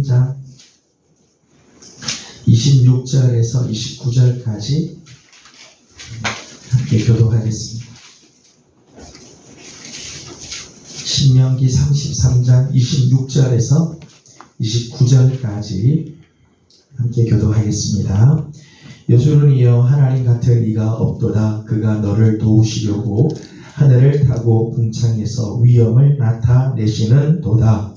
33장 26절에서 29절까지 함께 교독하겠습니다. 신명기 33장 26절에서 29절까지 함께 교독하겠습니다. 여주는 이어 하나님 같은 이가 없도다. 그가 너를 도우시려고 하늘을 타고 궁창에서 위엄을 나타내시는 도다.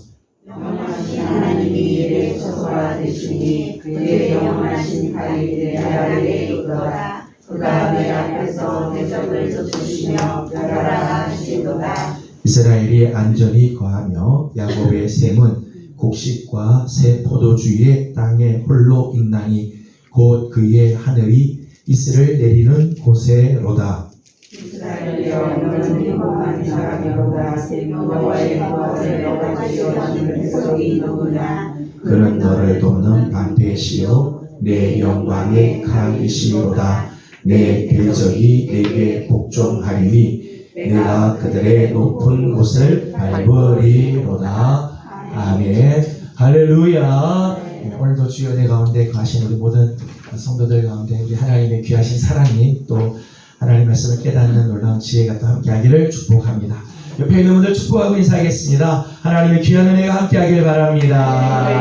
영원하신 하나님이 이를 저소하시니 그의 영원하신 발이 내 아래에 있도다. 그가 내 앞에서 내 적을 쫓으시며 멸하라 하시도다. 이스라엘이 안전히 거하며 야곱의 샘은 곡식과 새 포도주의 땅에 홀로 있나니 곧 그의 하늘이 이슬을 내리는 곳에로다. 이스라엘이여 너는 행복한 사람이로다. 여호와의 것을 너가 지어주는 백성이 누구냐. 그는 너를 돕는 방패시요 내 영광의 강이시로다. 내 대적이 내게 복종하리니 내가 그들의 높은 곳을 밟으리로다. 아멘. 할렐루야. 오늘도 주여 내 가운데 거하신 우리 모든 성도들 가운데 우리 하나님의 귀하신 사랑이 또 하나님의 말씀을 깨닫는 놀라운 지혜가 또 함께하기를 축복합니다. 옆에 있는 분들 축복하고 인사하겠습니다. 하나님의 귀한 은혜가 함께하길 바랍니다.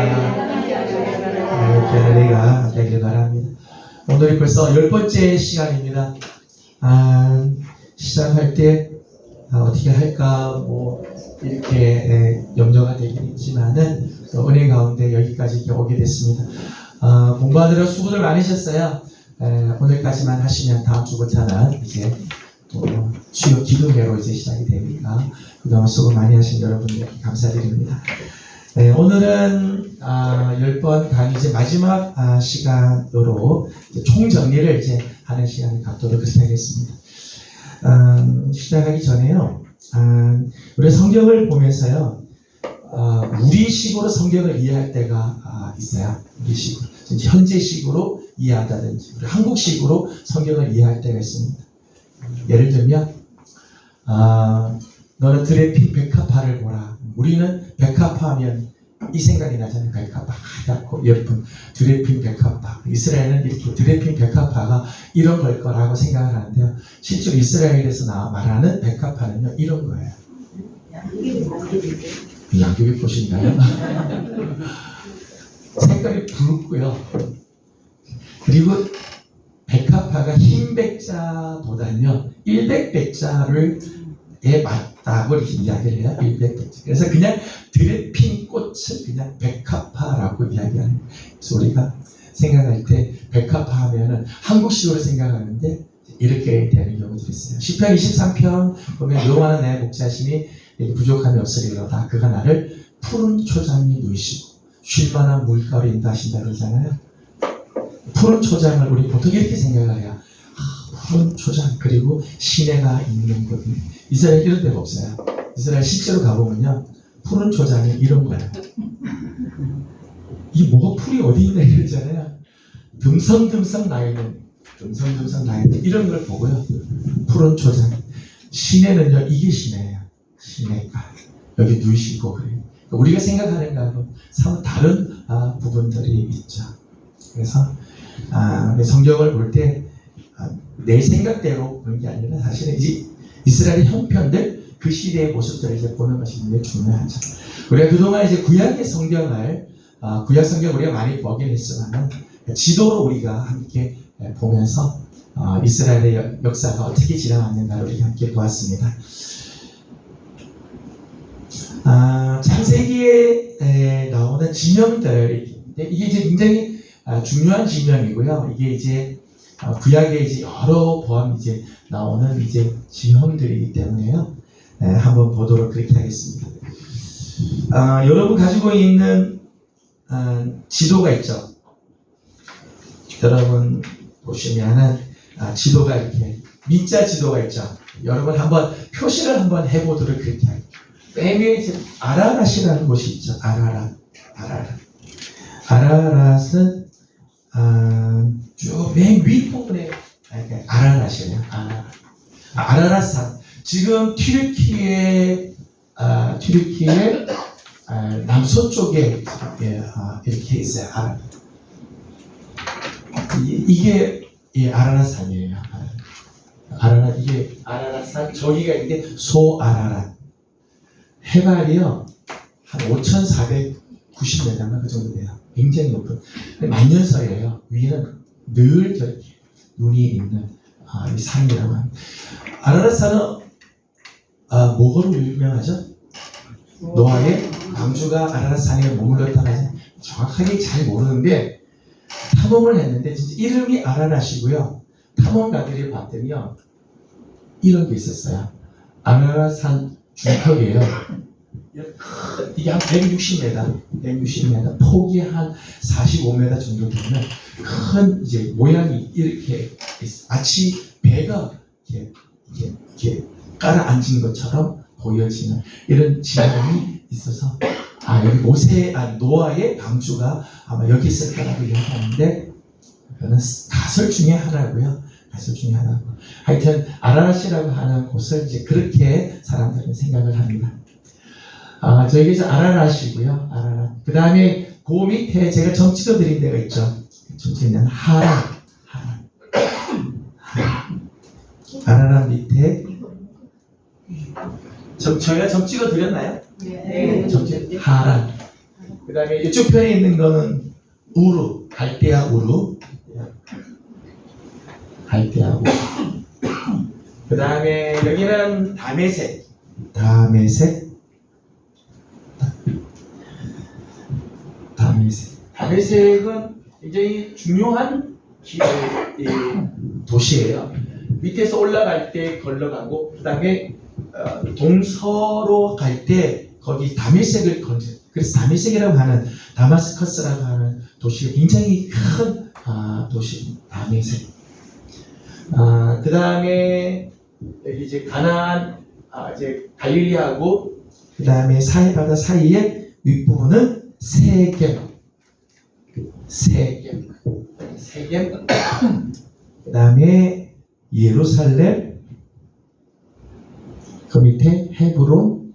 귀한 은혜가 함께하길 바랍니다. 오늘이 벌써 10번째 시간입니다. 시작할 때 어떻게 할까 이렇게 염려가 되긴 있지만은 또 은혜 가운데 여기까지 오게 됐습니다. 공부하느라 수고들 많으셨어요. 오늘까지만 하시면 다음 주부터는 이제 또 주요 기도회로 이제 시작이 되니까 그동안 수고 많이 하신 여러분들께 감사드립니다. 오늘은 10번 강의 이제 마지막 시간으로 이제 총정리를 이제 하는 시간을 갖도록 그렇게 하겠습니다. 시작하기 전에요. 우리 성경을 보면서요. 우리식으로 성경을 이해할 때가 있어요. 우리식으로. 현재식으로 이해한다든지 우리 한국식으로 성경을 이해할 때가 있습니다. 예를 들면 너는 드레핀 백합화를 보라. 우리는 백합화 하면 이 생각이 나잖아요. 백합화 하얗고 예쁜 드레핀 백합화. 이스라엘은 이렇게 드레핀 백합화가 이런 걸 거라고 생각을 하는데요. 실제로 이스라엘에서 말하는 백합화는요 이런 거예요. 양귀비 보신가요? 색깔이 붉고요. 그리고 백합화가 흰 백자보다는요 100백자를 맞다고 이렇게 이야기를 해요. 100백자. 그래서 그냥 드레핀 꽃을 그냥 백합화라고 이야기하는 거예요. 그래서 우리가 생각할 때 백합화 하면은 한국식으로 생각하는데 이렇게 되는 경우도 있어요. 시편 23편 보면 여호와는 내 목자시니 부족함이 없으리로다. 그가 나를 푸른 초장에 누이시고 쉴만한 물가로 인도하신다 그러잖아요. 푸른 초장을 우리 보통 이렇게 생각을 해요. 푸른 초장 그리고 시내가 있는 곳. 이스라엘 이런 데가 없어요. 이스라엘 실제로 가보면요 푸른 초장이 이런 거예요. 이 뭐가 풀이 어디 있나 이러잖아요. 듬성듬성 나있는 이런 걸 보고요. 푸른 초장. 시내는요 이게 시내예요. 시내가 여기 누이시고 그래요. 우리가 생각하는 거하고 사뭇 다른 부분들이 있죠. 그래서 성경을 볼 때 내 생각대로 보는 게 아니라 사실은 이스라엘의 형편들 그 시대의 모습들을 이제 보는 것이 굉장히 중요하죠. 우리가 그동안 이제 구약 성경을 우리가 많이 보긴 했지만 지도로 우리가 함께 보면서 이스라엘의 역사가 어떻게 지나왔는가를 우리가 함께 보았습니다. 창세기에 나오는 지명들이 있는데 이게 이제 굉장히 중요한 지명이고요. 이게 이제 구약에 이제 여러 번 이제 나오는 이제 지명들이기 때문에요. 한번 보도록 그렇게 하겠습니다. 여러분 가지고 있는 지도가 있죠. 여러분 보시면은 지도가 이렇게 밑자 지도가 있죠. 여러분 한번 표시를 한번 해보도록 그렇게 할게요. 맨 위에 아라랏이라는 곳이 있죠. 아라랏은 쭉 맨 윗부분에 아라랏이에요. 아라랏산. 지금 튀르키의 남서쪽에 있어요. 이게 아라랏산이에요. 이게 아라랏산 저기가 있는데 소아라랏 해발이요 한 5,490m인가 그 정도 돼요. 굉장히 높은 만년설이에요. 위는 늘 저렇게 눈이 있는 이 산이라고 합니다. 아라랏산은 뭐로 유명하죠? 노아의 방주가 아라랏산에 머물렀다고 하죠. 정확하게 잘 모르는데 탐험을 했는데 진짜 이름이 아라랏이고요. 탐험가들이 봤더니요 이런 게 있었어요. 아라랏산 중턱이에요. 이게 한 160m, 폭이 한 45m 정도 되면 큰 이제 모양이 이렇게 있어요. 마치 배가 이렇게 깔아앉은 것처럼 보여지는 이런 지형이 있어서 여기 노아의 방주가 아마 여기 있을 거라고 얘기하는데 그거는 가설 중에 하나고요. 하여튼 아라랏이라고 하는 곳을 이제 그렇게 사람들은 생각을 합니다. 저희가 아라랏이고요. 아라랏. 그 다음에 그 밑에 제가 점찍어 드린 데가 있죠. 점찍는 하란. 아라랏 밑에 저희가 점찍어 드렸나요? 네. 하란. 그 다음에 이쪽 편에 있는 거는 우루, 갈대아 우루. 그 다음에 여기는 다메섹. 다메섹은 굉장히 중요한 도시예요. 밑에서 올라갈 때 걸러가고 그 다음에 동서로 갈 때 거기 다메섹을 건져. 그래서 다메섹이라고 하는 다마스커스라고 하는 도시가 굉장히 큰 도시 다메섹. 그 다음에 여기 이제 가나안 이제 갈릴리하고 그 다음에 사해바다 사이에 윗부분은 세겜. 그 다음에 예루살렘, 그 밑에 헤브론,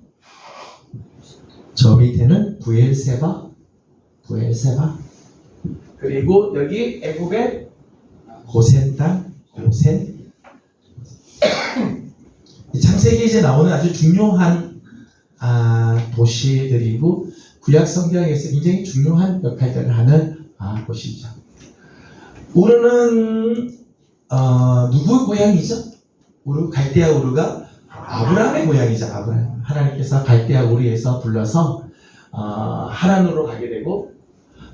저 밑에는 부엘세바, 그리고 여기 애굽의 고센 땅, 창세기에 이제 나오는 아주 중요한 도시들이고 구약 성경에서 굉장히 중요한 역할들을 하는 곳이죠. 우르는 누구의 고향이죠? 갈대아 우르가 아브라함의 고향이죠. 아브라함. 하나님께서 갈대아 우르에서 불러서 하란으로 가게 되고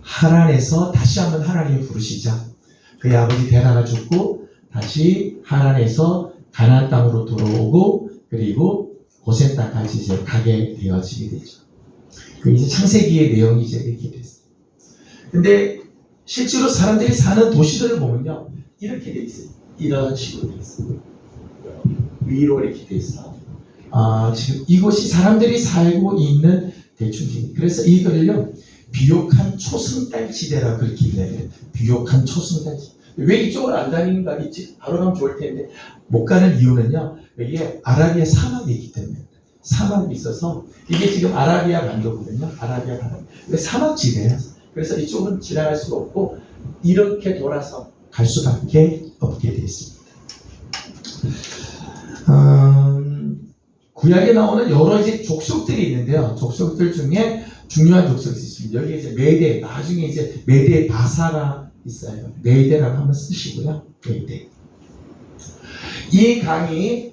하란에서 다시 한번 하나님이 부르시자 그의 아버지 데라가 죽고 다시 하란에서 가나안 땅으로 들어오고 그리고 고센 땅까지 이제 가게 되어지게 되죠. 그 이제 창세기의 내용이 이제 이렇게 됐어요. 근데 실제로 사람들이 사는 도시들을 보면요 이렇게 돼 있어요. 이런 식으로 돼 있어요. 위로 이렇게 돼 있어. 지금 이곳이 사람들이 살고 있는 대충 그래서 이거를요 비옥한 초승달 지대라고 그렇게 얘기해요. 비옥한 초승달 지대. 왜 이쪽으로 안 다니는가 있지? 바로 가면 좋을 텐데 못 가는 이유는요 여기에 아라비아 사막이 있기 때문에 사막이 있어서 이게 지금 아라비아 반도거든요. 아라비아 반도. 사막 지대예요. 그래서 이쪽은 지나갈 수가 없고 이렇게 돌아서 갈 수밖에 없게 되어 있습니다. 구약에 나오는 여러 이제 족속들이 있는데요. 족속들 중에 중요한 족속이 있습니다. 여기 이제 메대, 나중에 이제 메대 바사가 있어요. 메대라고 한번 쓰시고요. 메대. 이 강이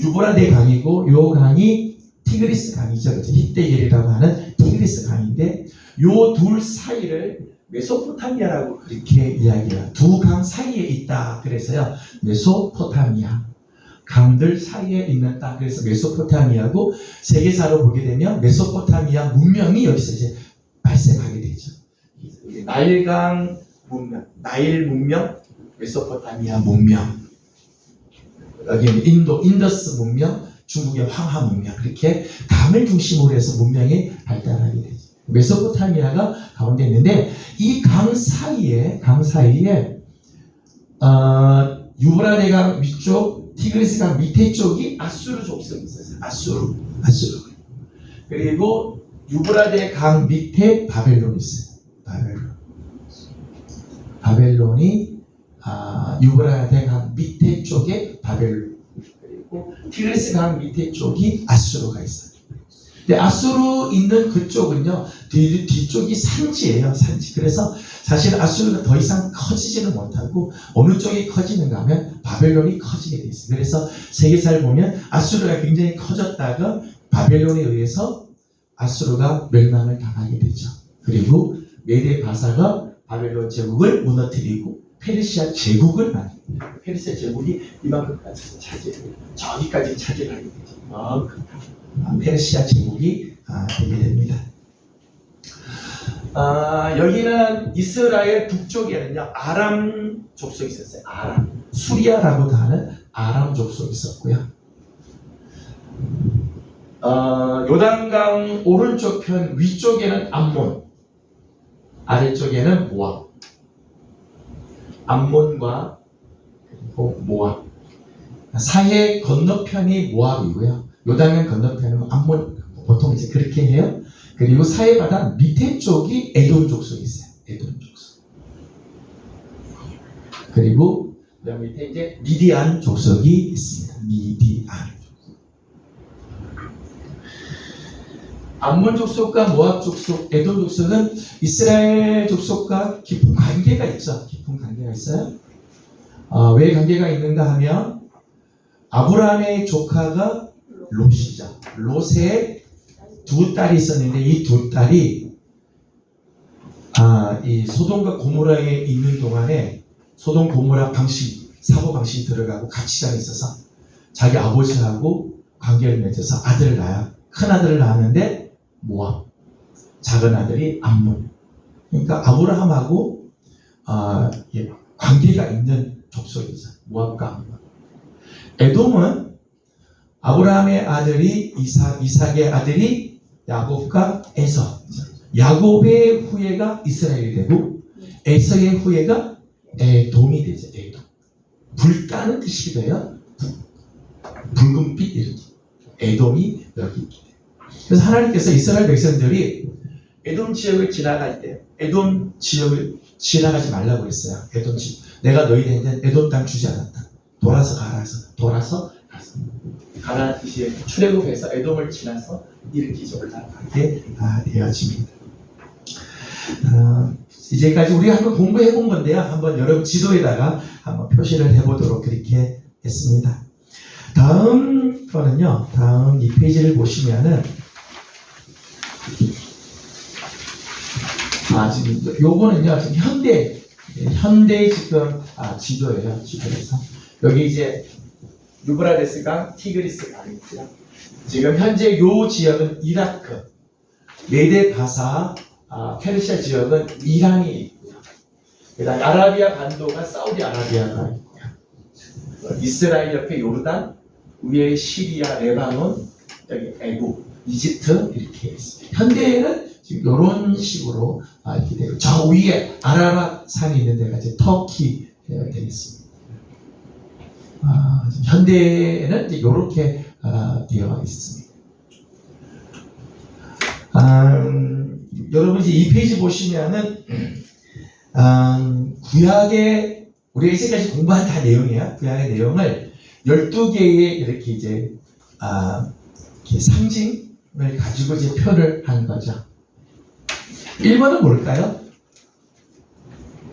유브라데 강이고, 요 강이 티그리스 강이죠. 그렇죠? 히데겔이라고 하는 티그리스 강인데, 요 둘 사이를 메소포타미아라고 그렇게 이야기해요. 두 강 사이에 있다. 그래서요, 메소포타미아. 강들 사이에 있는 땅. 그래서 메소포타미아고, 세계사로 보게 되면 메소포타미아 문명이 여기서 이제 발생하게 되죠. 나일강 문명, 나일 문명, 메소포타미아 문명. 여기는 인더스 문명, 중국의 황하 문명. 그렇게 강을 중심으로 해서 문명이 발달하게 되죠. 메소포타미아가 가운데 있는데 이 강 사이에 유브라데 강 위쪽, 티그리스 강 밑에 쪽이 아수르 족속이 있었어요. 아수르. 그리고 유브라데 강 밑에 바벨론이 있어요. 바벨론이 유브라데 강 밑에 쪽에 바벨론, 그리고 티그리스 강 밑에 쪽이 아수르가 있어요. 근데 아수르 있는 그쪽은요, 뒤쪽이 산지예요, 산지. 그래서 사실 아수르가 더 이상 커지지는 못하고 어느 쪽이 커지는가 하면 바벨론이 커지게 돼 있어요. 그래서 세계사를 보면 아수르가 굉장히 커졌다가 바벨론에 의해서 아수르가 멸망을 당하게 되죠. 그리고 메데 바사가 바벨론 제국을 무너뜨리고 페르시아 제국을 만듭니다. 페르시아 제국이 이만큼까지 차지해요. 저기까지 차지하게 되죠. 페르시아 제국이 되게 됩니다. 여기는 이스라엘 북쪽에는요, 아람 족속이 있었어요. 아람, 수리아라고도 하는 아람 족속이 있었고요. 요단강 오른쪽 편 위쪽에는 암몬, 아래쪽에는 모압. 암몬과 그리고 모압. 사해 건너편이 모압이고요. 요단강 건너편은 암몬, 보통 이제 그렇게 해요. 그리고 사해 바다 밑에 쪽이 에돔 족속이 있어요. 에돔 족속. 그리고 그 밑에 이제 미디안 족속이 있습니다. 미디안. 암몬 족속과 모압 족속, 에돔 족속은 이스라엘 족속과 깊은 관계가 있죠. 깊은 관계가 있어요. 왜 관계가 있는가 하면 아브라함의 조카가 롯이죠. 롯의 두 딸이 있었는데 이 두 딸이 이 소돔과 고모라에 있는 동안에 소돔 고모라 사고 방식이 들어가고 가치관이 있어서 자기 아버지하고 관계를 맺어서 아들을 낳아요. 큰 아들을 낳았는데 모압, 작은 아들이 암몬. 그러니까 아브라함하고 관계가 있는 족속이죠. 모압과 암몬. 에돔은 아브라함의 아들이 이삭의 아들이 야곱과 에서. 야곱의 후예가 이스라엘이 되고 에서의 후예가 에돔이 되죠. 에돔. 불타는 뜻이 돼요. 붉은빛 이렇게. 에돔이 여기 있게 돼요. 그래서 하나님께서 이스라엘 백성들이 에돔 지역을 지나갈 때 에돔 지역을 지나가지 말라고 했어요. 에돔 지역. 내가 너희들한테 에돔 땅 주지 않았다. 돌아서 가라서 가라는 뜻이 출애굽해서 에돔을 지나서 이렇게 올라가게 되어집니다. 이제까지 우리가 한번 공부해 본 건데요. 한번 여러분 지도에다가 한번 표시를 해보도록 그렇게 했습니다. 다음 거는요. 다음 이 페이지를 보시면은 지금 요거는요. 지금 현대 지금 지도예요. 지도에서 여기 이제 유브라데스강, 티그리스 강이 있고요. 지금 현재 요 지역은 이라크, 메데 바사, 페르시아 지역은 이란이 있고요. 그다음 아라비아 반도가 사우디아라비아가 있고요. 이스라엘 옆에 요르단, 위에 시리아, 레바논, 여기 애국, 이집트 이렇게 있습니다. 현대에는 지금 이런 식으로 이렇게 되고 저 위에 아라라 산이 있는 데가 이제 터키 되겠습니다. 현대에는 이제 이렇게 되어 있습니다. 여러분 이제 이 페이지 보시면은 구약의 우리가 이제까지 공부한 다 내용이에요. 구약의 내용을 12개의 이렇게 이제 이렇게 상징을 가지고 이제 표현을 한 거죠. 1번은 뭘까요?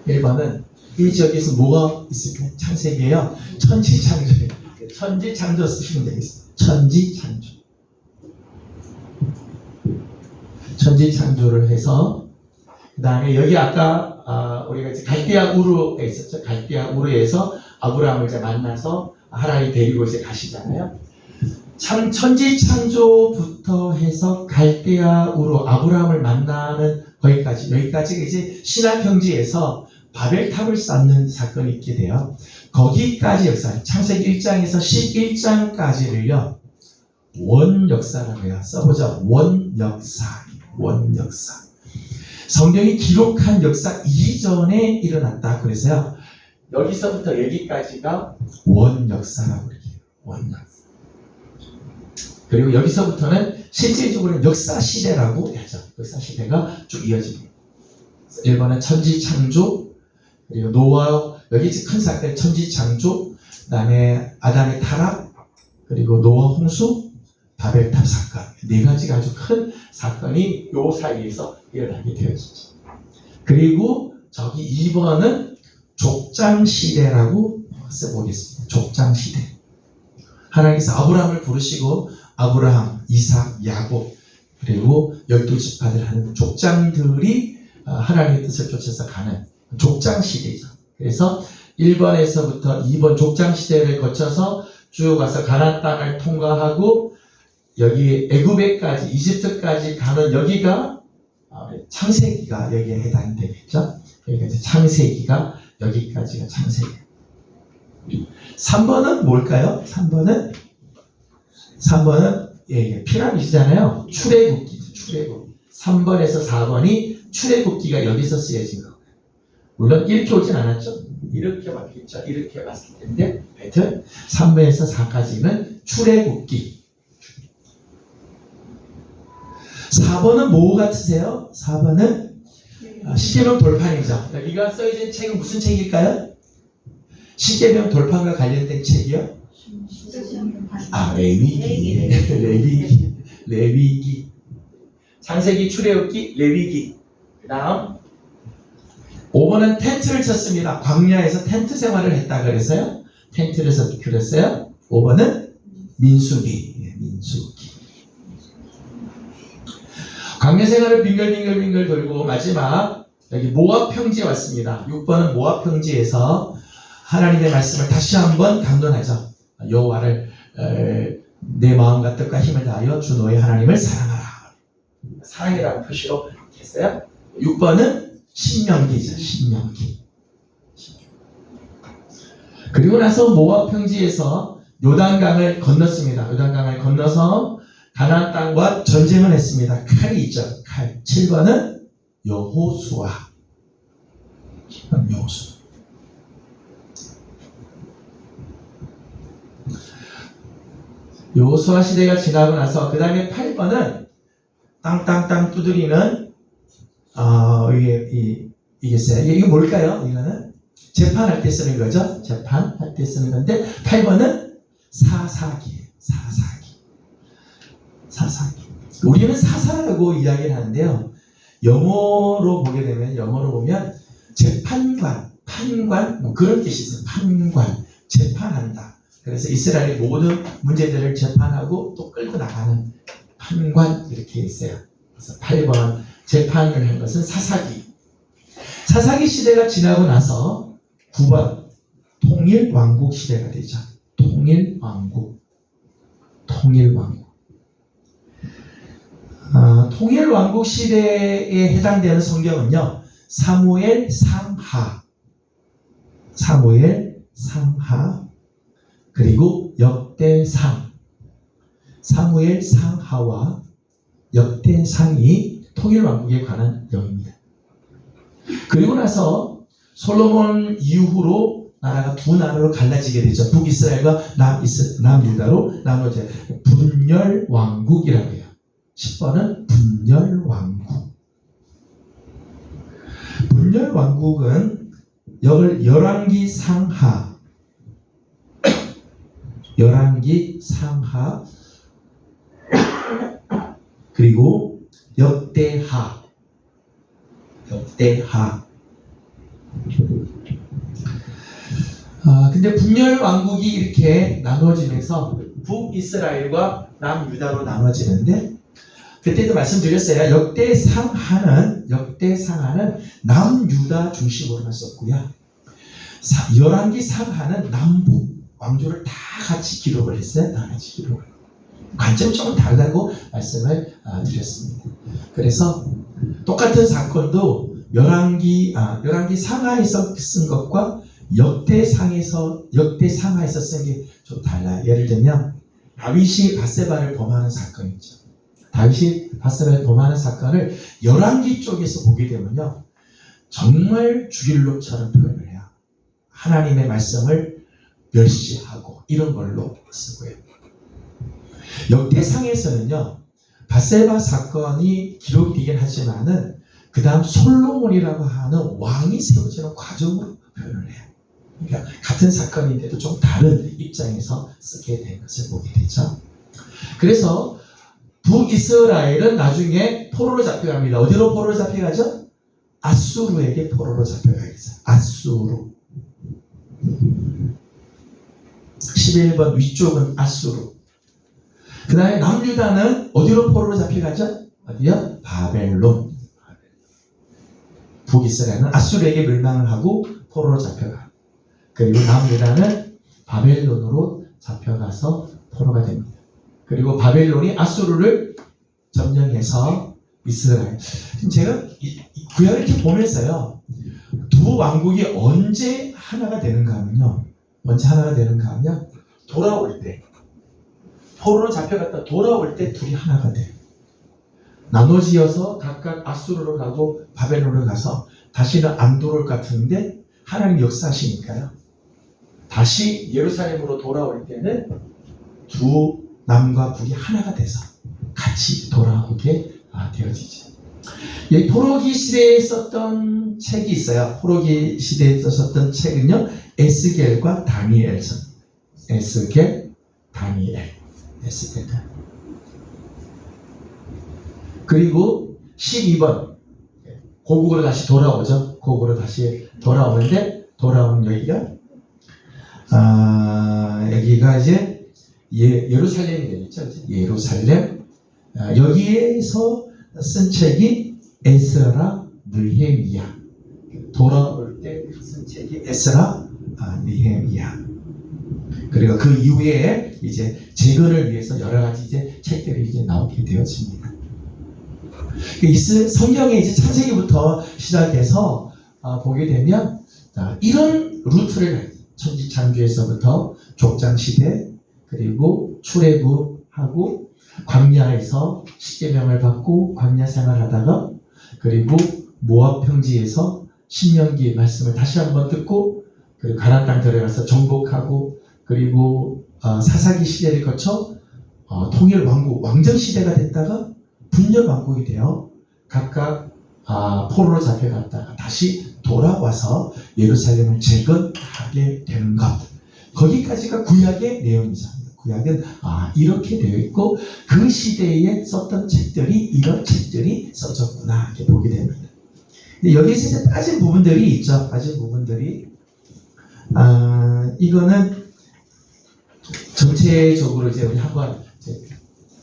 1번은 이 지역에서 뭐가 있을까요? 창세기예요. 천지창조예요. 천지창조 쓰시면 되겠습니다. 천지창조. 천지창조를 해서 그 다음에 여기 아까 우리가 이제 갈대아 우르에 있었죠. 갈대아 우르에서 아브라함을 이제 만나서 하나님이 데리고 이제 가시잖아요. 천지창조부터 해서 갈대아 우르 아브라함을 만나는 여기까지가 이제 신학경지에서 바벨탑을 쌓는 사건이 있게 돼요. 거기까지 역사, 창세기 1장에서 11장까지를요, 원역사라고 해요. 써보자. 원역사. 성경이 기록한 역사 이전에 일어났다. 그래서요, 여기서부터 여기까지가 원역사라고 해요. 원역사. 그리고 여기서부터는 실질적으로는 역사시대라고 하죠. 역사시대가 쭉 이어집니다. 1번은 천지창조, 그리고 노아, 여기 큰 사건 천지창조, 그 다음에 아담의 타락, 그리고 노아 홍수, 바벨탑 사건. 네 가지가 아주 큰 사건이 요 사이에서 일어나게 되었죠. 그리고 저기 2번은 족장시대라고 써보겠습니다. 족장시대. 하나님께서 아브라함을 부르시고 아브라함, 이삭, 야곱 그리고 12지파들 하는 족장들이 하나님의 뜻을 쫓아서 가는 족장시대죠. 그래서 1번에서부터 2번 족장시대를 거쳐서 쭉 가서 가나안 땅을 통과하고 여기 애굽에까지 이집트까지 가는 여기가 창세기가 여기에 해당이 되겠죠. 그러니까 이제 창세기가 여기까지가 창세기. 3번은 뭘까요? 3번은 피라미드잖아요. 출애굽기죠. 출애굽. 3번에서 4번이 출애굽기가 여기서 쓰여진 거예요. 물론 이렇게 오진 않았죠. 이렇게 왔겠죠. 이렇게 왔을 텐데 하여튼 3번에서 4까지는 출애굽기. 4번은 뭐 같으세요? 4번은 십계명 돌판이죠. 여기가 써있는 책은 무슨 책일까요? 십계명 돌판과 관련된 책이요? 레위기. 창세기, 출애굽기, 레위기. 그 다음 5번은 텐트를 쳤습니다. 광야에서 텐트 생활을 했다 그래서요. 텐트를 그랬어요. 5번은 민수기. 광야 생활을 빙글빙글 돌고 마지막 여기 모압 평지에 왔습니다. 6번은 모압 평지에서 하나님의 말씀을 다시 한번 강론하죠. 여호와를 내 마음과 뜻과 힘을 다하여 주 너의 하나님을 사랑하라. 사랑이라는 표시로 했어요. 6번은 신명기죠. 신명기. 그리고 나서 모압 평지에서 요단강을 건넜습니다. 요단강을 건너서 가나안 땅과 전쟁을 했습니다. 칼이 있죠. 칼. 7번은 여호수아. 여호수아 시대가 지나고 나서 그 다음에 8번은 땅 두드리는 이게 있어요. 이게 뭘까요? 이거는 재판할 때 쓰는 거죠. 재판할 때 쓰는 건데 8번은 사사기예요. 사사기. 우리는 사사라고 이야기를 하는데요. 영어로 보면 재판관, 판관 뭐 그런 뜻이 있어요. 판관, 재판한다. 그래서 이스라엘의 모든 문제들을 재판하고 또 끌고 나가는 판관 이렇게 있어요. 그래서 8번 재판을 한 것은 사사기. 사사기 시대가 지나고 나서 9번 통일왕국 시대가 되죠. 통일왕국. 통일왕국 시대에 해당되는 성경은요. 사무엘 상하 그리고 역대상. 사무엘 상하와 역대상이 통일왕국에 관한 내용입니다. 그리고 나서 솔로몬 이후로 나라가 두 나라로 갈라지게 되죠. 북이스라엘과 남유다로 나눠져 분열왕국이라고 해요. 10번은 분열왕국. 분열왕국은 열왕기 상하 그리고 역대하. 근데 분열왕국이 이렇게 나눠지면서 북이스라엘과 남유다로 나눠지는데 그때도 말씀드렸어요. 역대상하는 남유다 중심으로만 썼고요. 열왕기 상하는 남북 왕조를 다 같이 기록을 했어요. 관점이 조금 다르다고 말씀을 드렸습니다. 그래서 똑같은 사건도 열왕기 상하에서 쓴 것과 역대상하에서 쓴 게 좀 달라요. 예를 들면 다윗이 밧세바를 범하는 사건 있죠. 다윗이 밧세바를 범하는 사건을 열왕기 쪽에서 보게 되면요. 정말 죽일 놈처럼 표현을 해요. 하나님의 말씀을 멸시하고 이런 걸로 쓰고요. 역대상에서는요. 밧세바 사건이 기록되긴 하지만은 그 다음 솔로몬이라고 하는 왕이 세워지는 과정으로 표현을 해요. 그러니까 같은 사건인데도 좀 다른 입장에서 쓰게 된 것을 보게 되죠. 그래서 북이스라엘은 나중에 포로로 잡혀갑니다. 어디로 포로로 잡혀가죠? 아수르에게 포로로 잡혀가겠어요. 아수르. 11번 위쪽은 아수르. 그 다음에 남유다는 어디로 포로로 잡혀가죠? 어디요? 바벨론. 북이스라엘은 아수르에게 멸망을 하고 포로로 잡혀가. 그리고 남유다는 바벨론으로 잡혀가서 포로가 됩니다. 그리고 바벨론이 아수르를 점령해서 이스라엘. 지금 제가 이 구약을 이렇게 보면서요, 두 왕국이 언제 하나가 되는가 하면요, 돌아올 때, 포로로 잡혀갔다 돌아올 때 둘이 하나가 돼요. 나눠지어서 각각 아수르로 가고 바벨론으로 가서 다시는 안 돌아올 것 같은데 하나님 역사하시니까요, 다시 예루살렘으로 돌아올 때는 두 남과 북이 하나가 돼서 같이 돌아오게 되어지죠. 여기 포로기 시대에 썼던 책이 있어요. 포로기 시대에 썼던 책은요, 에스겔과 다니엘서. 에스겔, 다니엘. 그리고 12번 고국으로 다시 돌아오죠. 고국으로 다시 돌아오는데, 돌아온 여기가 이제 예루살렘이 되겠죠. 예루살렘. 여기에서 쓴 책이 에스라, 느헤미야. 돌아올 때 쓴 책이 에스라, 느헤미야. 그리고 그 이후에 이제 재건을 위해서 여러 가지 이제 책들이 이제 나오게 되었습니다. 성경에 이제 창세기부터 시작해서 보게 되면 이런 루트를 천지창조에서부터 족장시대, 그리고 출애굽하고 광야에서 십계명을 받고 광야 생활하다가, 그리고 모압 평지에서 신명기 말씀을 다시 한번 듣고, 그리고 가나안 땅 들어가서 정복하고, 그리고 사사기 시대를 거쳐 통일 왕국, 왕정 시대가 됐다가 분열 왕국이 되어 각각 포로로 잡혀갔다가 다시 돌아와서 예루살렘을 재건하게 되는 것. 거기까지가 구약의 내용이죠. 구약은 이렇게 되어 있고 그 시대에 썼던 책들이 이런 책들이 써졌구나 이렇게 보게 됩니다. 근데 여기에서 이제 빠진 부분들이 있죠. 빠진 부분들이 이거는 전체적으로 이제 우리 한번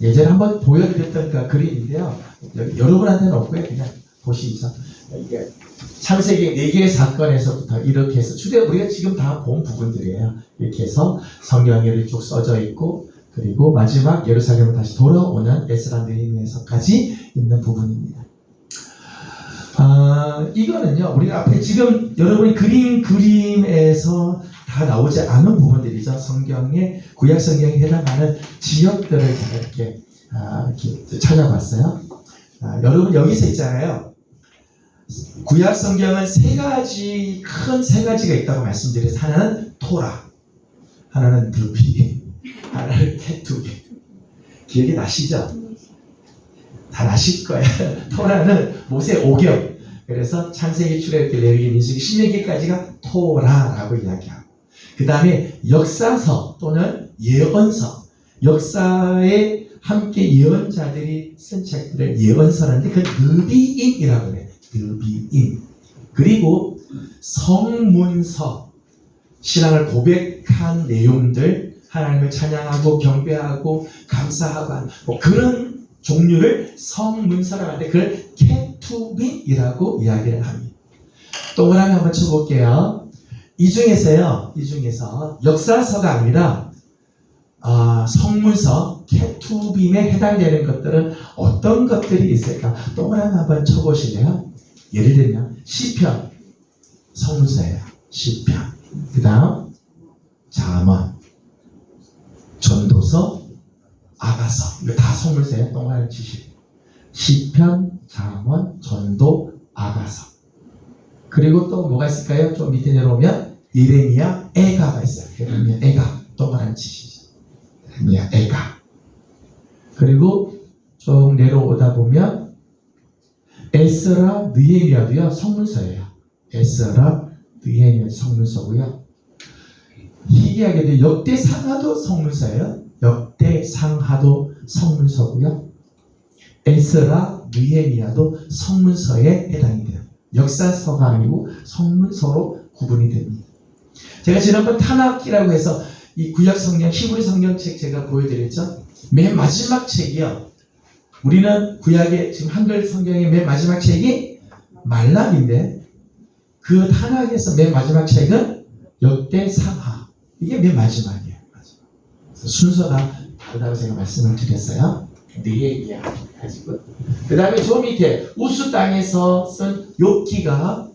예전에 한번 보여드렸던 그 그림인데요. 여러분한테는 없고요. 그냥 보시죠. 이게 창세기 4개의 사건에서부터 이렇게 해서 우리가 지금 다 본 부분들이에요. 이렇게 해서 성경에 이렇게 쭉 써져 있고, 그리고 마지막 예루살렘으로 다시 돌아오는 에스라 느헤미야서까지 있는 부분입니다. 이거는요, 우리가 앞에 지금 여러분이 그림에서 다 나오지 않은 부분들이죠. 성경의 구약 성경에 해당하는 지역들을 제가 이렇게 찾아봤어요. 여러분 여기서 있잖아요. 구약 성경은 큰 세 가지가 있다고 말씀드려서, 하나는 토라, 하나는 느비, 하나는 케투비. 기억이 나시죠? 다 나실 거예요. 토라는 모세 오경. 그래서 창세기, 출애굽기, 레위기, 민수기, 신명기까지가 토라라고 이야기하고, 그 다음에 역사서 또는 예언서, 역사에 함께 예언자들이 쓴 책들을 예언서라는데 그 느비임이라고 해요. 느비임. 그리고 성문서, 신앙을 고백한 내용들, 하나님을 찬양하고 경배하고 감사하고 뭐 그런 종류를 성문서라고 하는데 그걸 케투빈이라고 이야기를 합니다. 동그라미 한번 쳐볼게요. 이 중에서 역사서가 아니라 성문서, 케투빔에 해당되는 것들은 어떤 것들이 있을까? 동그라미 한번 쳐보실래요? 예를 들면 시편, 성문서예요. 시편. 그 다음 잠언, 전도서, 아가서. 이거 다 성문서예요. 동그라미 치시래요. 시편, 잠언, 전도, 아가서. 그리고 또 뭐가 있을까요? 좀 밑에 내려오면 예레미야, 애가가 있어요. 예레미야, 애가. 동그라미 치시죠. 예레미야, 애가. 그리고 좀 내려오다 보면 에스라, 느헤미야도요 성문서예요. 에스라, 느헤미야 성문서고요. 희귀하게도 역대상하도 성문서예요. 역대상하도 성문서고요. 에스라, 느헤미야도 성문서에 해당이 돼요. 역사서가 아니고 성문서로 구분이 됩니다. 제가 지난번 타낙이라고 해서 이 구약 성경, 히브리 성경책 제가 보여드렸죠. 맨 마지막 책이요. 우리는 구약의 지금 한글 성경의 맨 마지막 책이 말락인데 그 타낙에서 맨 마지막 책은 역대상하. 이게 맨 마지막이에요. 순서가 다르다고 제가 말씀을 드렸어요. 느헤미야 가지고. 그 다음에 저 밑에 우스 땅에서 쓴 욥기가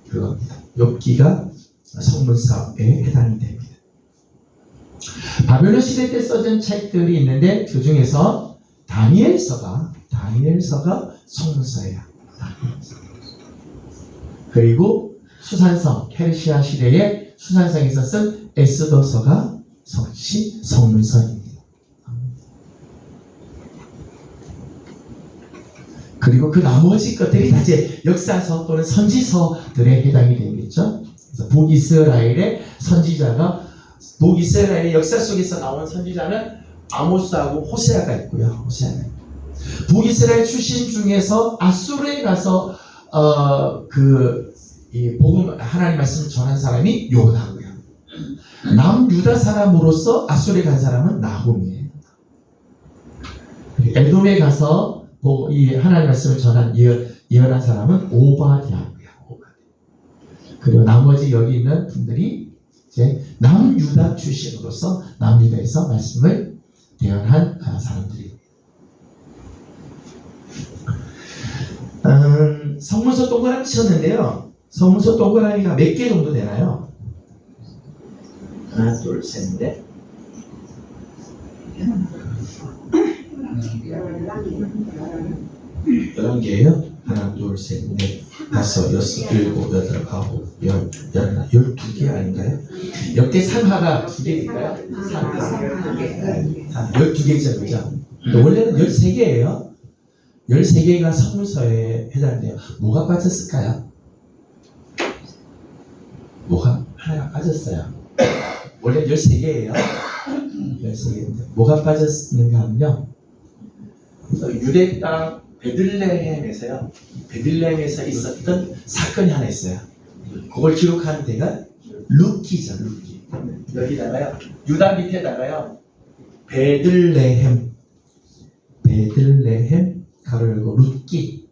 그겁니다. 욥기가 성문서에 해당이 됩니다. 바벨론 시대 때 써진 책들이 있는데 그 중에서 다니엘서가 성문서예요. 그리고 수산성 페르시아 시대의 수산성에서 쓴 에스더서가 성문서입니다. 그리고 그 나머지 것들이 다 이제 역사서 또는 선지서들에 해당이 되겠죠. 그래서 북이스라엘의 선지자가 북이스라엘의 역사 속에서 나온 선지자는 아모스하고 호세아가 있고요. 북이스라엘 출신 중에서 아수르에 가서 이 복음 하나님 말씀을 전한 사람이 요나고요. 남유다 사람으로서 아수르에 간 사람은 나훔이에요. 에돔에 가서 이 하나님 말씀을 예언한 사람은 오바댜고요. 그리고 나머지 여기 있는 분들이 이제 남유다 출신으로서 남유다에서 말씀을 예언한 사람들이에요. 성문서 동그라미 쳤는데요. 성문서 동그라미가 몇 개 정도 되나요? 하나, 둘, 셋, 넷. 11개예요? 하나, 둘, 셋, 넷, 다섯, 여섯, 일곱, 여덟, 아홉, 열, 12개 아닌가요? 역대상하가 2개일까요? 12개죠, 그죠? 원래는 13개예요. 13개가 성문서에 해당돼요. 뭐가 빠졌을까요? 뭐가 하나가 빠졌어요. 원래 13개예요. 13개인데 뭐가 빠졌는가 하면요. 유대 땅 베들레헴에서요. 베들레헴에서 있었던 사건이 하나 있어요. 그걸 기록한 데가 룻기죠. 룻기. 여기다가요. 유다 밑에다가요. 베들레헴 가로 열고 룻기까지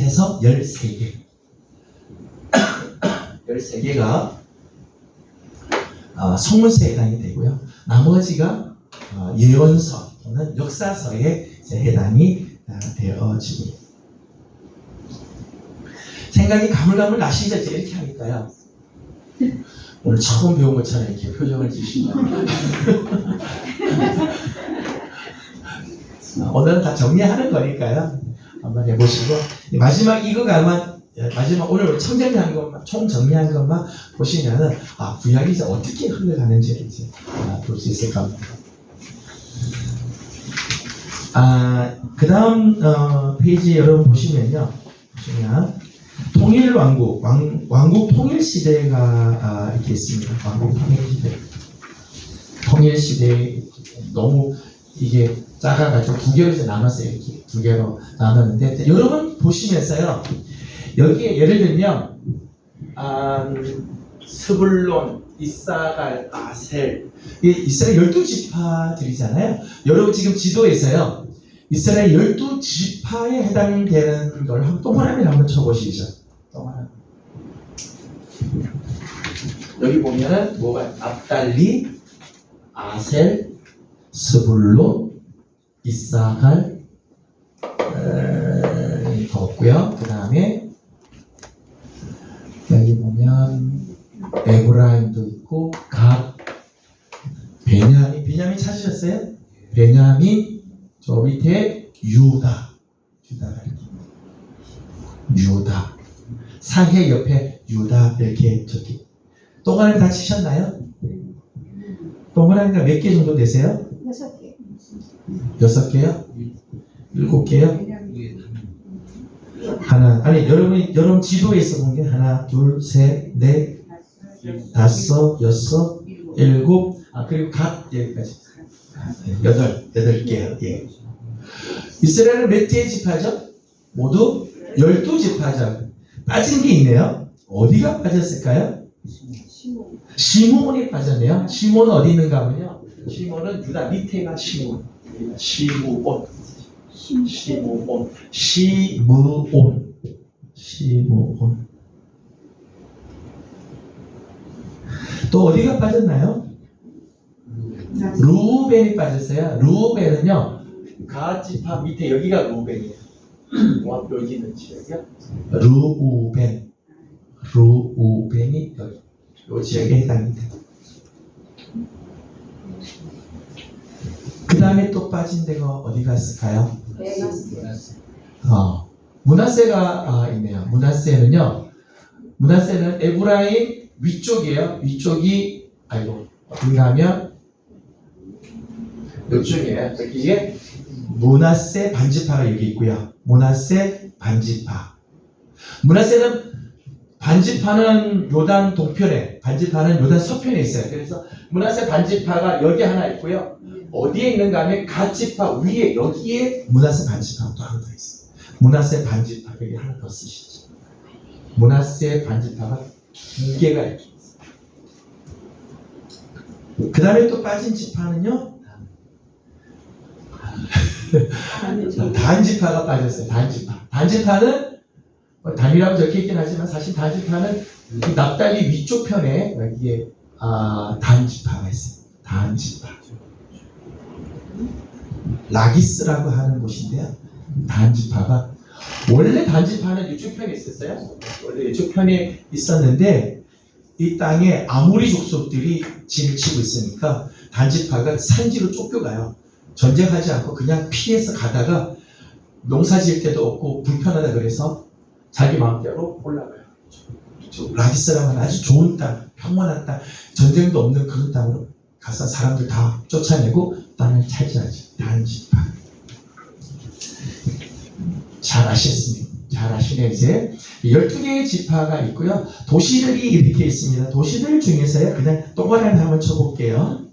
해서 13개. 13개가 성문서에 해당이 되고요. 나머지가 예언서 또는 역사서에 해당이 되어지고 생각이 가물가물 나시죠? 이렇게 하니까요. 오늘 처음 배운 것처럼 이렇게 표정을 지시고 오늘은 다 정리하는 거니까요. 한번 해보시고 마지막 이거가 아마 마지막 오늘 총정리한 것만 보시면은 구약이 이제 어떻게 흘러가는지를 이제 볼 수 있을 겁니다. 그 다음 페이지 여러분 보시면 통일왕국, 왕국 통일시대가 이렇게 있습니다. 왕국 통일시대 너무 이게 작아가지고 2개로 이제 나눴어요. 이렇게 2개로 나눴는데 여러분 보시면서요. 여기에 예를 들면 스불론, 이사갈, 아셀 이스라엘 12지파들이잖아요. 여러분 지금 지도에서요. 이스라엘 12지파에 해당되는 걸 동그라미를 한번 쳐보시죠. 동그라미. 여기 보면은 뭐가 납달리, 아셀, 스불론, 이사갈 더 없고요. 그 다음에 여기 보면 에브라임도 있고 갓, 베냐민 찾으셨어요? 베냐민 저 밑에 유다 사해 옆에 유다 이렇게 저기 동그라미 다 치셨나요? 동그라미가 몇 개 정도 되세요? 6개. 6개요? 7개요? 하나, 아니 여러분 지도에서 본 게 하나, 둘, 셋, 넷, 다섯, 여섯, 일곱, 그리고 각 여기까지 여덟 개요. 예. 이스라엘은 몇 개의 지파죠? 모두 12지파죠. 빠진 게 있네요. 어디가 빠졌을까요? 시므온이 빠졌네요. 시므온은 어디 있는가 하면요. 시므온은 유다 밑에가 시므온. 시므온. 또 어디가 빠졌나요? 루벤이 빠졌어요. 루벤은요, 가지파 밑에 여기가 루벤이에요. 여기 있는 지역이요. 루벤이 여기 이 지역에 해당입니다. 그 다음에 또 빠진 데가 어디 갔을까요? 므낫세가 있네요. 므낫세는 에브라임 위쪽이에요. 위쪽이 어딘가 하면 이쪽이에요. 여기에 므낫세 반지파가 여기 있고요. 므낫세 반지파. 므낫세는 반지파는 요단 동편에, 반지파는 요단 서편에 있어요. 그래서 므낫세 반지파가 여기 하나 있고요. 어디에 있는가 하면 갓지파 위에 여기에 므낫세 반지파가 또 하나 더 있어요. 므낫세 반지파 여기 하나 더 쓰시죠. 므낫세 반지파가 2개가 이렇게 있어요. 그 다음에 또 빠진 지파는요. 단지파가 빠졌어요. 단지파는 단이라고 적혀있긴 하지만 사실 단지파는 이 납달리 위쪽 편에 여기에 단지파가 있어요. 단지파. 라기스라고 하는 곳인데요. 단지파가 원래 단지파는 이쪽 편에 있었어요. 원래 이쪽 편에 있었는데 이 땅에 아모리 족속들이 진을 치고 있으니까 단지파가 산지로 쫓겨가요. 전쟁하지 않고 그냥 피해서 가다가 농사 지을 때도 없고 불편하다 그래서 자기 마음대로 올라가요. 라기스라고 하는 아주 좋은 땅, 평온한 땅, 전쟁도 없는 그런 땅으로 가서 사람들 다 쫓아내고 땅을 차지하죠. 단지파. 잘 아시겠습니까? 잘 아시네. 이제 12개의 지파가 있고요. 도시들이 이렇게 있습니다. 도시들 중에서요. 그냥 동그라미 한번 쳐볼게요.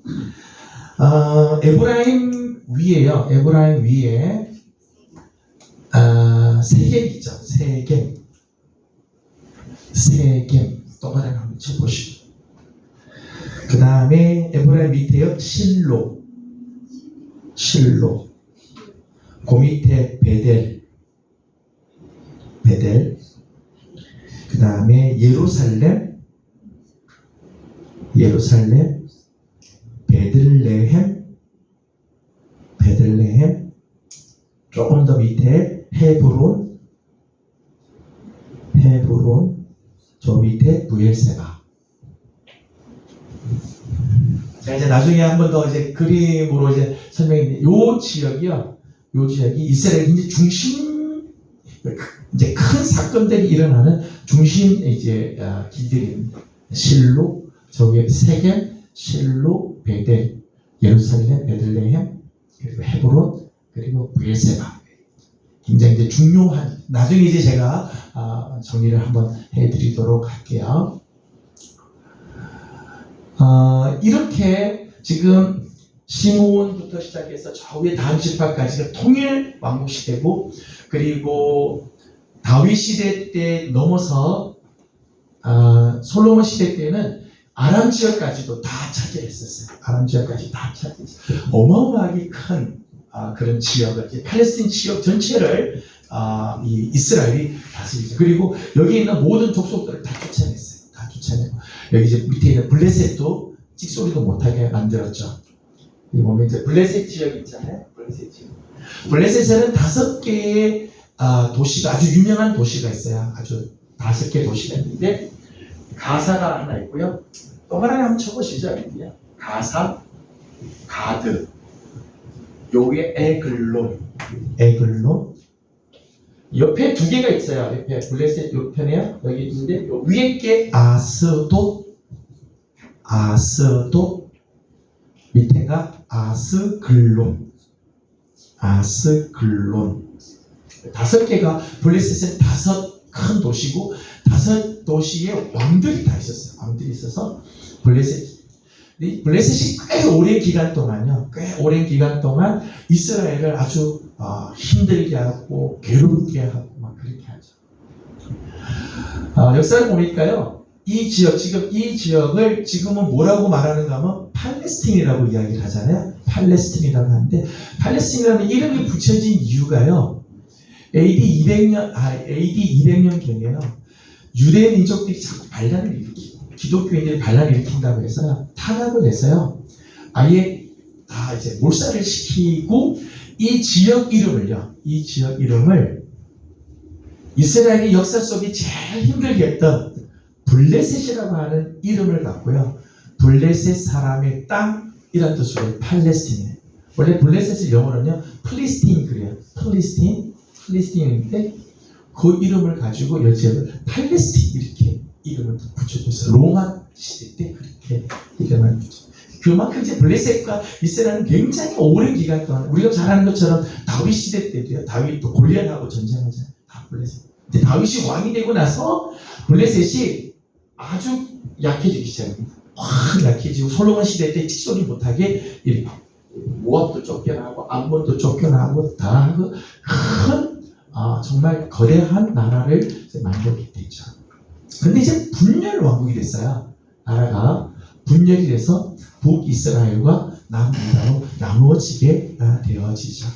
에브라임 위에요. 에브라임 위에 세겜 있죠. 세겜 동그라미 한번 쳐보시고, 그 다음에 에브라임 밑에요. 실로. 그 밑에 베델. 그 다음에 예루살렘. 베들레헴. 조금 더 밑에 헤브론. 저 밑에 부엘세바. 자, 이제 나중에 한 번 더 이제 그림으로 이제 설명했는데, 요 지역이 이스라엘 이제 중심, 이제 큰 사건들이 일어나는 중심 이제 길들입니다. 실로, 저기 세겜, 실로, 베델, 예루살렘, 베들레헴, 그리고 헤브론, 그리고 부엘세바. 굉장히 이제 중요한, 나중에 이제 제가 정리를 한번 해드리도록 할게요. 이렇게 지금 시므온부터 시작해서 저 위에 단지파까지가 통일 왕국 시대고, 그리고 다윗 시대 때 넘어서 솔로몬 시대 때는 아람 지역까지도 다 차지했었어요. 어마어마하게 큰 그런 지역을, 팔레스틴 지역 전체를 이 이스라엘이 다스리죠. 그리고 여기 있는 모든 족속들을 다 쫓아냈어요. 여기 이제 밑에 있는 블레셋도 찍소리도 못하게 만들었죠. 이 보면 이제 블레셋 지역 있잖아요. 블레셋에는 5개의 도시가, 아주 유명한 도시가 있어요. 아주 5개 도시가 있는데, 가사가 하나 있고요. 동그라미 한번 쳐보시죠. 여기요. 가사, 가드, 요게 에글론. 옆에 2개가 있어요. 옆에 블레셋 옆편에요. 여기 있는데, 요 위에 게 아스도, 밑에가 아스글론. 5개가 블레셋은 5 큰 도시고 5 도시에 왕들이 다 있었어요. 왕들이 있어서 블레셋이 꽤 오랜 기간 동안요. 꽤 오랜 기간 동안 이스라엘을 아주 힘들게 하고 괴롭게 하고 막 그렇게 하죠. 역사를 보니까요. 이 지역을 지금은 뭐라고 말하는가 하면 팔레스틴이라고 이야기를 하잖아요. 팔레스틴이라고 하는데 팔레스틴이라는 이름이 붙여진 이유가요. AD 200년경에요. 유대 민족들이 자꾸 반란을 일으키고 기독교인들이 반란을 일으킨다고 해서 탄압을 해서요. 아예 다 이제 몰살을 시키고 이 지역 이름을 이스라엘의 역사 속에 제일 힘들게 했던 블레셋이라고 하는 이름을 갖고요. 블레셋 사람의 땅이라는 뜻으로 팔레스틴이에요. 원래 블레셋을 영어로는요. 플리스틴 그래요. 플리스틴인데 그 이름을 가지고 이 지역을 팔레스틴 이렇게 이름을 붙여줬어요. 로마 시대 때 그렇게 이름을 붙였어요. 그만큼 이제 블레셋과 이스라엘은 굉장히 오랜 기간 동안 우리가 잘 아는 것처럼 다윗 시대 때도요. 다윗도 골리앗하고 전쟁하잖아요. 다 블레셋. 근데 다윗이 왕이 되고 나서 블레셋이 아주 약해지기 시작합니다. 확 약해지고 솔로몬 시대 때 직소리 못하게 이렇게 모압도 쫓겨나고 암몬도 쫓겨나고 다 하고 큰 정말 거대한 나라를 만들게 되죠. 그런데 이제 분열 왕국이 됐어요. 나라가 분열이 돼서 북이스라엘과 남유다로 나누어지게 되어지죠.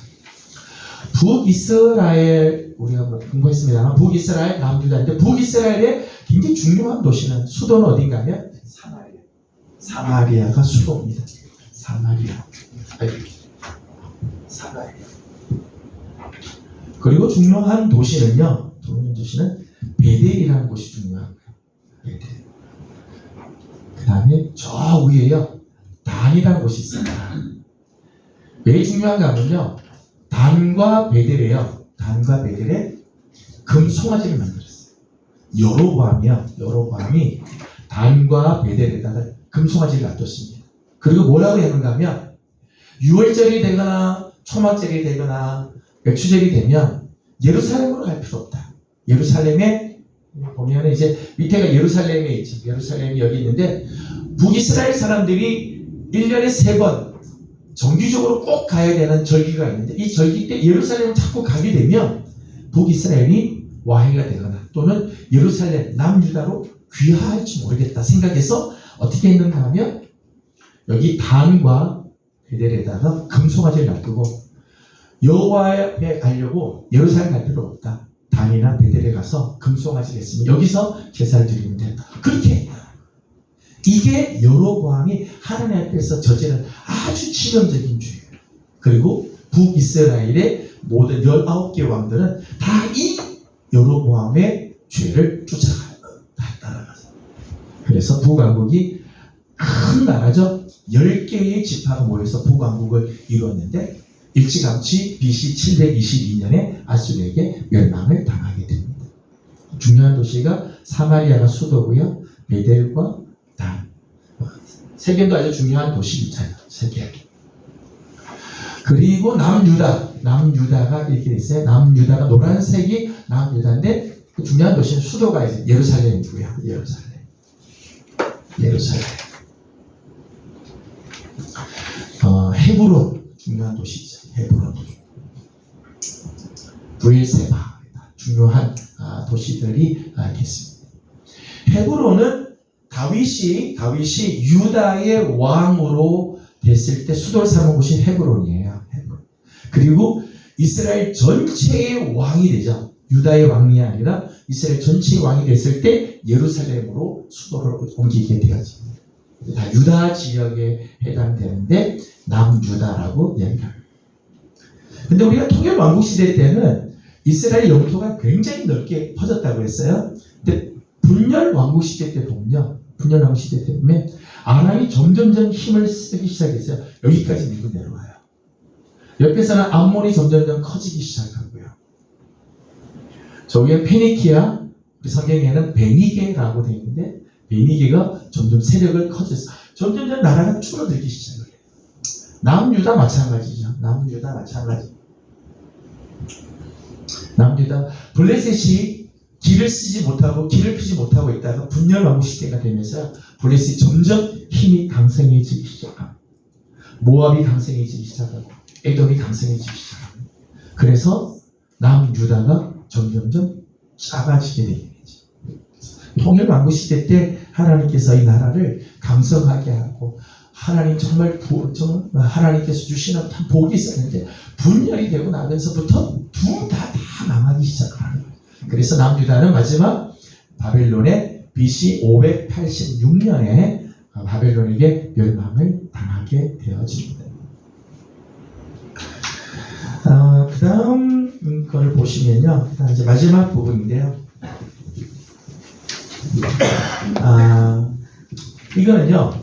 북이스라엘 우리가 공부했습니다만 북이스라엘 남유다인데 북이스라엘의 굉장히 중요한 도시는 수도는 어딘가면 사마리아가 수도입니다. 사마리아. 그리고 중요한 도시는요. 베델이라는 곳이 중요한 거예요. 베델. 그 다음에 저 위에요. 단이라는 곳이 있습니다. 왜 중요한가 하면요. 단과 베델에요. 단과 베델에 금송아지를 만들었어요. 여로보암이 단과 베델에다가 금송아지를 놔뒀습니다. 그리고 뭐라고 했는가 하면 6월절이 되거나 초막절이 되거나 맥추절이 되면 예루살렘으로 갈 필요 없다. 예루살렘에 보면 이제 밑에가 예루살렘에 있죠. 예루살렘이 여기 있는데 북이스라엘 사람들이 1년에 3번 정기적으로 꼭 가야 되는 절기가 있는데 이 절기 때 예루살렘을 자꾸 가게 되면 북이스라엘이 와해가 되거나 또는 예루살렘 남유다로 귀화할지 모르겠다 생각해서 어떻게 했는가 하면 여기 단과 베델에다가 금송아지를 놔두고 여호와 앞에 가려고 예루살렘 갈 필요 없다. 단이나 베델에 가서 금송아지를 했으면 여기서 제사를 드리면 된다. 그렇게 이게 여로보암이 하나님 앞에서 저지른 아주 치명적인 죄예요. 그리고 북이스라엘의 모든 19개 왕들은 다 이 여로보암의 죄를 쫓아가요. 다 따라가서. 그래서 북왕국이 큰 나라죠. 10개의 지파가 모여서 북왕국을 이루었는데 일찌감치 BC 722년에 아수르에게 멸망을 당하게 됩니다. 중요한 도시가 사마리아가 수도고요. 베델과 단. 세계도 아주 중요한 도시입니다. 세계. 그리고 남유다가 이렇게 있어요. 남유다가 노란색이 남유다인데 그 중요한 도시는 수도가 이제 예루살렘이고요. 예루살렘. 헤브론 중요한 도시죠. 헤브론. 브엘세바 중요한 도시들이 있습니다. 헤브론은 다윗이 유다의 왕으로 됐을 때 수도를 삼은 곳이 헤브론이에요. 헤브론. 그리고 이스라엘 전체의 왕이 되죠. 유다의 왕이 아니라 이스라엘 전체의 왕이 됐을 때 예루살렘으로 수도를 옮기게 되어집니다. 다 유다 지역에 해당되는데 남유다라고 이야기합니다. 근데 우리가 통일 왕국 시대 때는 이스라엘 영토가 굉장히 넓게 퍼졌다고 했어요. 근데 분열 왕국 시대 때 보면 아람이 점점점 힘을 쓰기 시작했어요. 여기까지 밀고 내려와요. 옆에서는 암몬이 점점점 커지기 시작하고요. 저 위에 페니키아, 우리 성경에는 베니게라고 되어 있는데 베니게가 점점 세력을 커져서 점점점 나라가 줄어들기 시작을 해요. 남유다 마찬가지죠. 남유다 블레셋이 길을 쓰지 못하고 길을 피지 못하고 있다가 분열왕국 시대가 되면서 블레셋이 점점 힘이 강성해지기 시작합니다. 모압이 강성해지기 시작하고 에돔이 강성해지기 시작합니다. 그래서 남유다가 점점점 작아지게 되는 거지. 통일왕국 시대 때 하나님께서 이 나라를 강성하게 하고 하나님 정말 하나님께서 주시는 참 복이 있었는데 분열이 되고 나면서부터 둘 다 망하기 시작하는 거예요. 그래서 남유다는 마지막 바벨론의 BC 586년에 바벨론에게 멸망을 당하게 되어집니다. 그 다음 거를 보시면요. 이제 마지막 부분인데요. 이거는요.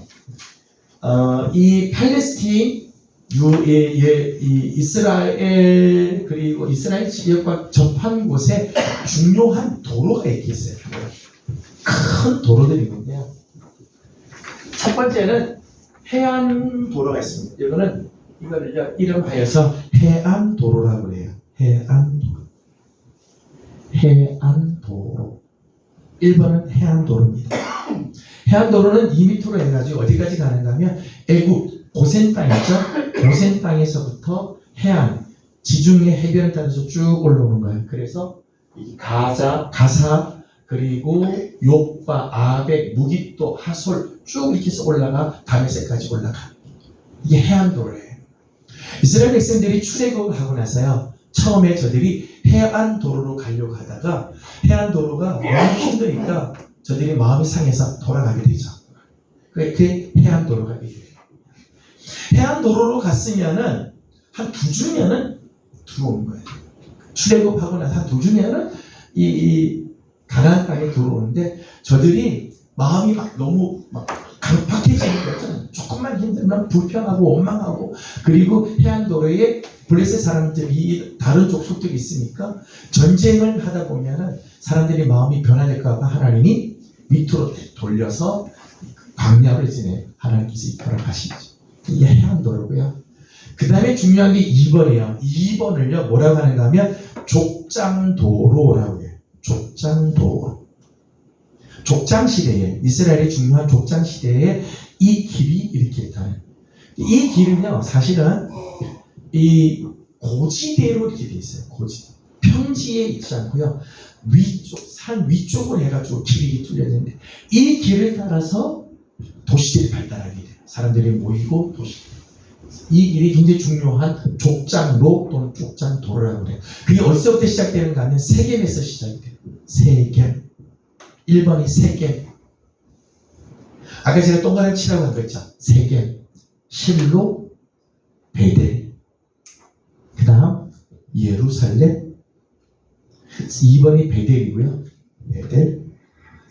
이 팔레스틴, 이 이스라엘, 그리고 이스라엘 지역과 접한 곳에 중요한 도로가 이렇게 있어요. 큰 도로들이 있는데요. 첫 번째는 해안도로가 있습니다. 이거를 이름하여서 해안도로라고 해요. 해안도로. 1번은 해안도로입니다. 해안도로는 2m로 해가지고 어디까지 가는가 하면 애국, 고센 땅 있죠? 고센 땅에서부터 해안, 지중해 해변을 따라서 쭉 올라오는 거예요. 그래서 이 가사, 그리고 욕바, 아벡, 무깃도, 하솔 쭉 이렇게 해서 올라가 다메섹까지 올라가. 이게 해안도로예요. 이스라엘 백성들이 출애굽을 하고 나서요. 처음에 저들이 해안도로로 가려고 하다가 해안도로가 너무 힘드니까 저들이 마음이 상해서 돌아가게 되죠. 그게 해안도로가 돼요. 해안도로로 갔으면은 한 2주면은 들어오는 거예요. 출애굽하고 나서 한 2주면은 이 가나안 땅에 들어오는데 저들이 마음이 막 너무 막 강팍해지는 거죠. 조금만 힘들면 불평하고 원망하고 그리고 해안도로에 블레셋 사람들이 다른 족속들이 있으니까 전쟁을 하다 보면은 사람들이 마음이 변화될까 봐 하나님이 밑으로 돌려서 광야를 지내 하나님께서 이끌어 가시죠. 이게 해안도로고요. 그 다음에 중요한 게 2번이에요. 2번을요 뭐라고 하는가 하면 족장도로라고 해요. 족장도로. 족장시대에 이스라엘의 중요한 족장시대에 이 길이 이렇게 있다. 이 길은요 사실은 이 고지대로 이렇게 돼 있어요. 고지대. 평지에 있지 않고요. 산 위쪽을 해가지고 길이 이렇게 뚫려 있는데 이 길을 따라서 도시들이 발달하게 돼요. 사람들이 모이고 도시. 이 길이 굉장히 중요한 족장로 또는 족장도로라고 해요. 그게 어디서부터 시작되는가 하면 세겜에서 시작이 돼요. 세겜. 1번이 세겜. 아까 제가 동그라미 치라고 한 거 있죠. 세겜, 실로, 베델. 그 다음 예루살렘. 2번이 베델이고요. 베델.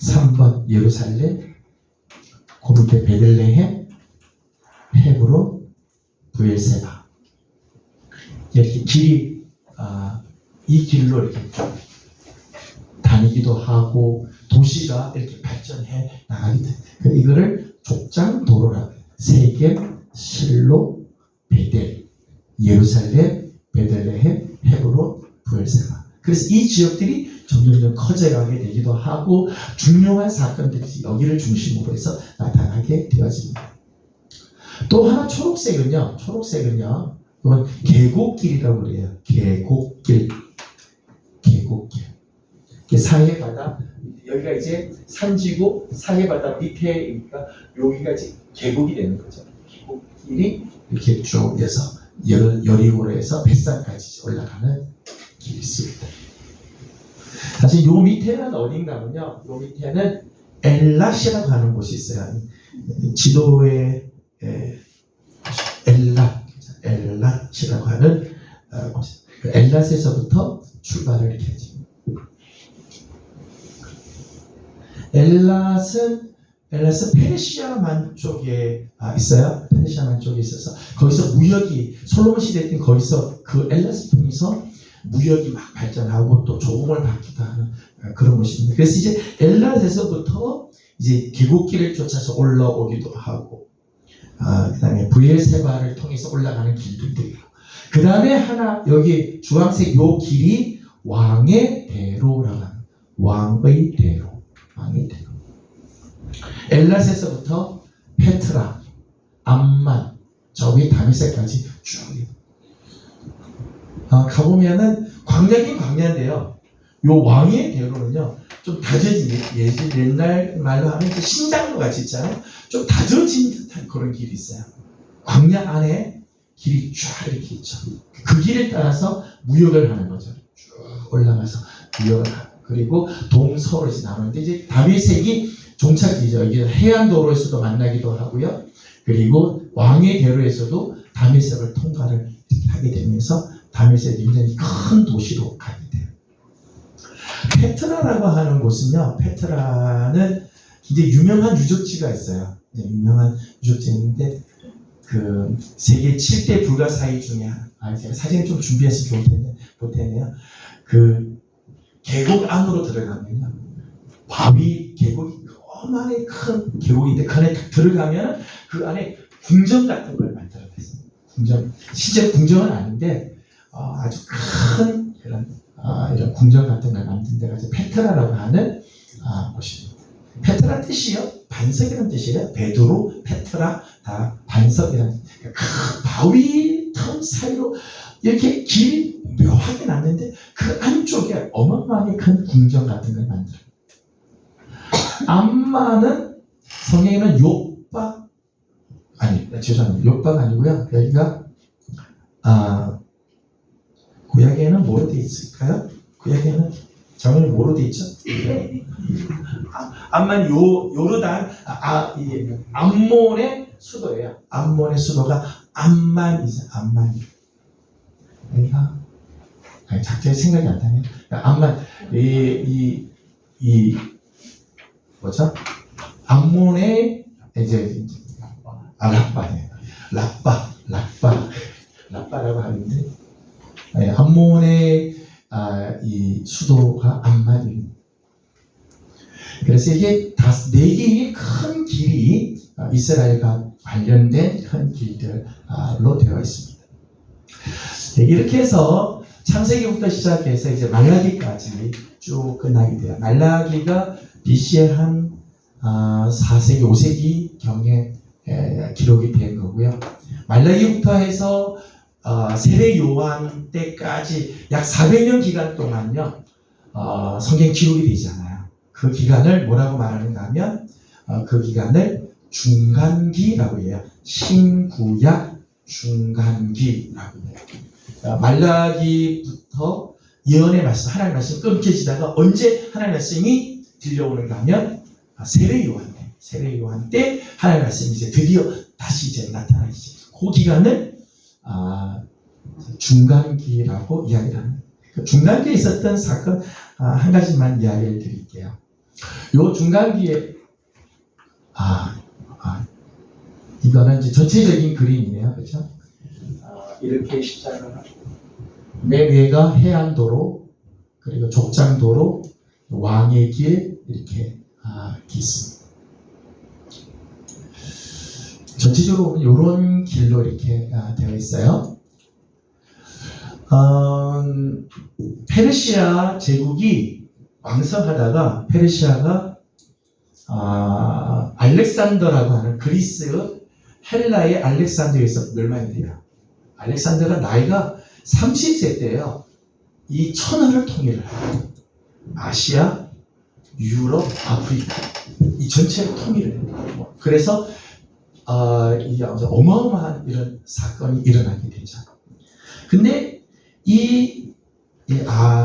3번 예루살렘. 그 밑에 베들레헴, 헤브론, 브엘세바. 이렇게 길이 이 길로 이렇게 다니기도 하고 도시가 이렇게 발전해 나가게 돼. 이거를 족장도로라고 해요. 세겜, 실로, 베델, 예루살렘, 베들레헴, 헤브론, 브엘세바. 그래서 이 지역들이 점점 커져가게 되기도 하고 중요한 사건들이 여기를 중심으로 해서 나타나게 되어집니다. 또 하나 초록색은요. 이건 계곡길이라고 그래요. 계곡길. 사해바다 여기가 이제 산지고 사해바다 밑에니까 여기가 이제 계곡이 되는 거죠. 계곡길이 이렇게 쭉 해서 여리고로 해서 벳산까지 올라가는 길이 있습니다. 사실 요 밑에는 어딘가 하면요. 요 밑에는 엘랏이라고 하는 곳이 있어요. 지도에 엘랏이라고 하는 곳이 그 엘랏에서부터 출발을 이렇게 하죠. 엘랏은 페르시아만 쪽에 있어요. 페르시아만 쪽에 있어서 거기서 무역이 솔로몬 시대 때 거기서 그 엘랏을 통해서 무역이 막 발전하고 또 조공을 받기도 하는 그런 곳입니다. 그래서 이제 엘랏에서부터 이제 계곡길을 쫓아서 올라오기도 하고 그다음에 브엘세바를 통해서 올라가는 길들도 있고 그 다음에 하나 여기 주황색 요 길이 왕의 대로라고 하는 왕의 대로, 왕의 대로. 엘라세서부터 페트라, 암만, 저기 다메섹까지 쭉 가보면은 광야긴 광야인데요. 요 왕의 대로는요, 좀 다져진, 옛날 말로 하면 이제 신장로 같이 있잖아요. 좀 다져진 듯한 그런 길이 있어요. 광야 안에 길이 쫙 이렇게 있죠. 그 길을 따라서 무역을 하는 거죠. 쭉 올라가서 무역을 하고, 그리고 동서로 이제 나누는데, 이제 다메섹이 종착지죠. 이게 해안도로에서도 만나기도 하고요. 그리고 왕의 대로에서도 다메섹을 통과를 하게 되면서 다메섹이 굉장히 큰 도시로 가게 돼요. 페트라라고 하는 곳은요, 페트라는 이제 유명한 유적지가 있어요. 유명한 유적지인데, 그 세계 7대 불가사의 중에 제가 사진을 좀 준비해서 볼 텐데요. 그 계곡 안으로 들어가면요, 바위 계곡이 어마어마하게 큰 계곡인데, 그 안에 들어가면 그 안에 궁전 같은 걸 만들어냈어요. 궁전, 실제 궁전은 아닌데 아주 큰 이런 궁전 같은 걸 만든 데가 페트라라고 하는 곳입니다. 페트라 뜻이요, 반석이라는 뜻이에요. 베드로, 페트라, 다 반석이라는, 큰 바위 틈 사이로 이렇게 길이 묘하게 났는데 그 안쪽에 어마어마하게 큰 궁전 같은 걸 만들어요. 암마는 성경에는 욥박, 죄송합니다. 욥박 아니고요. 여기가 구약에는 뭐로 되어 있을까요? 구약에는 정말 뭐로 되어 있죠? 암만 요르단, 암몬의 수도예요. 암몬의 수도가 암만이죠. 암만. 여기가 작전이 생각이 안 나네요. 암만, 뭐죠? 암몬의 이제 라빠네요. 라빠라고 하는데, 암몬의 이 수도가 암만입니다. 그래서 이게 네 개의 큰 길이 이스라엘과 관련된 큰 길들로 되어 있습니다. 이렇게 해서 창세기부터 시작해서 이제 말라기까지 쭉 끝나게 돼요. 말라기가 BC의 한 4세기, 5세기 경에 기록이 된 거고요. 말라기부터 해서 세례 요한 때까지 약 400년 기간 동안요, 성경 기록이 되잖아요. 그 기간을 뭐라고 말하는가 하면, 그 기간을 중간기라고 해요. 신구약 중간기라고 해요. 말라기부터 예언의 말씀, 하나님의 말씀 끊겨지다가 언제 하나님의 말씀이 들려오는가 하면, 세례 요한 때 하나님의 말씀이 이제 드디어 다시 이제 나타나시죠. 그 기간을 중간기라고 이야기를 합니다. 중간기에 있었던 사건 한 가지만 이야기를 드릴게요. 요 중간기에 이거는 이제 전체적인 그림이네요, 그렇죠? 이렇게 시작을 하고 맨 위가 해안도로, 그리고 족장도로, 왕의 길 이렇게 있습니다. 전체적으로 이런 길로 이렇게 되어 있어요. 페르시아 제국이 왕성하다가 페르시아가 알렉산더라고 하는 그리스 헬라의 알렉산더에서 멸망이 돼요. 알렉산더가 나이가 30세 때예요. 이 천하를 통일을 해요. 아시아, 유럽, 아프리카 이 전체를 통일을 해요. 그래서 이게 어마어마한 이런 사건이 일어나게 되죠. 근데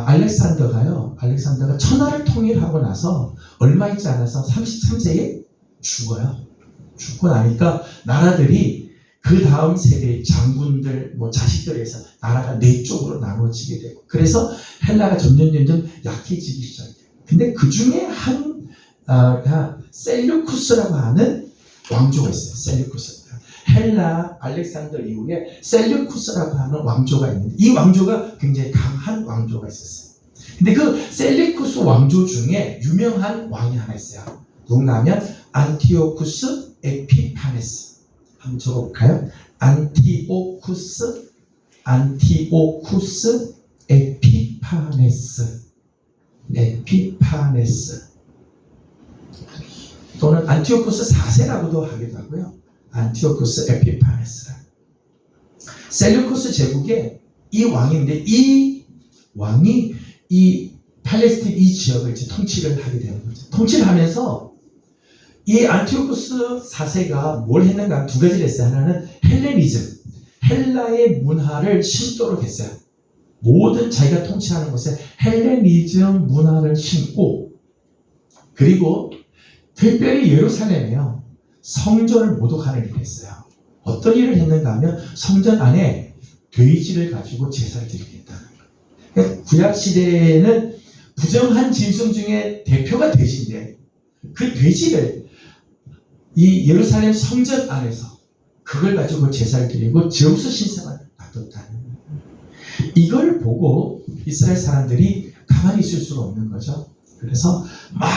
알렉산더가 천하를 통일하고 나서 얼마 있지 않아서 33세에 죽어요. 죽고 나니까 나라들이 그 다음 세대의 장군들, 자식들에서 나라가 네 쪽으로 나눠지게 되고, 그래서 헬라가 점점 약해지기 시작해요. 근데 그 중에 셀류쿠스라고 하는 왕조가 있어요. 셀류쿠스. 헬라 알렉산더 이후에 셀류쿠스라고 하는 왕조가 있는데, 이 왕조가 굉장히 강한 왕조가 있었어요. 근데 그 셀류쿠스 왕조 중에 유명한 왕이 하나 있어요. 누군가 하면 안티오쿠스 에피파네스. 한번 적어볼까요? 안티오쿠스 에피파네스 또는 안티오쿠스 4세라고도 하기도 하고요. 안티오쿠스 에피파네스라. 셀루쿠스 제국의 이 왕인데 이 왕이 이 팔레스틴 이 지역을 이제 통치를 하게 되는 거죠. 통치를 하면서 이 안티오쿠스 4세가 뭘 했는가 두 가지를 했어요. 하나는 헬레니즘, 헬라의 문화를 심도록 했어요. 모든 자기가 통치하는 곳에 헬레니즘 문화를 심고, 그리고 특별히 예루살렘에요 성전을 모독하는 일을 했어요. 어떤 일을 했는가 하면 성전 안에 돼지를 가지고 제사를 드리게 했다는 거예요. 그러니까 구약 시대에는 부정한 짐승 중에 대표가 돼지인데 그 돼지를 이 예루살렘 성전 안에서 그걸 가지고 제사를 드리고 제우스 신상을 놔뒀다는 거예요. 이걸 보고 이스라엘 사람들이 가만히 있을 수가 없는 거죠. 그래서 막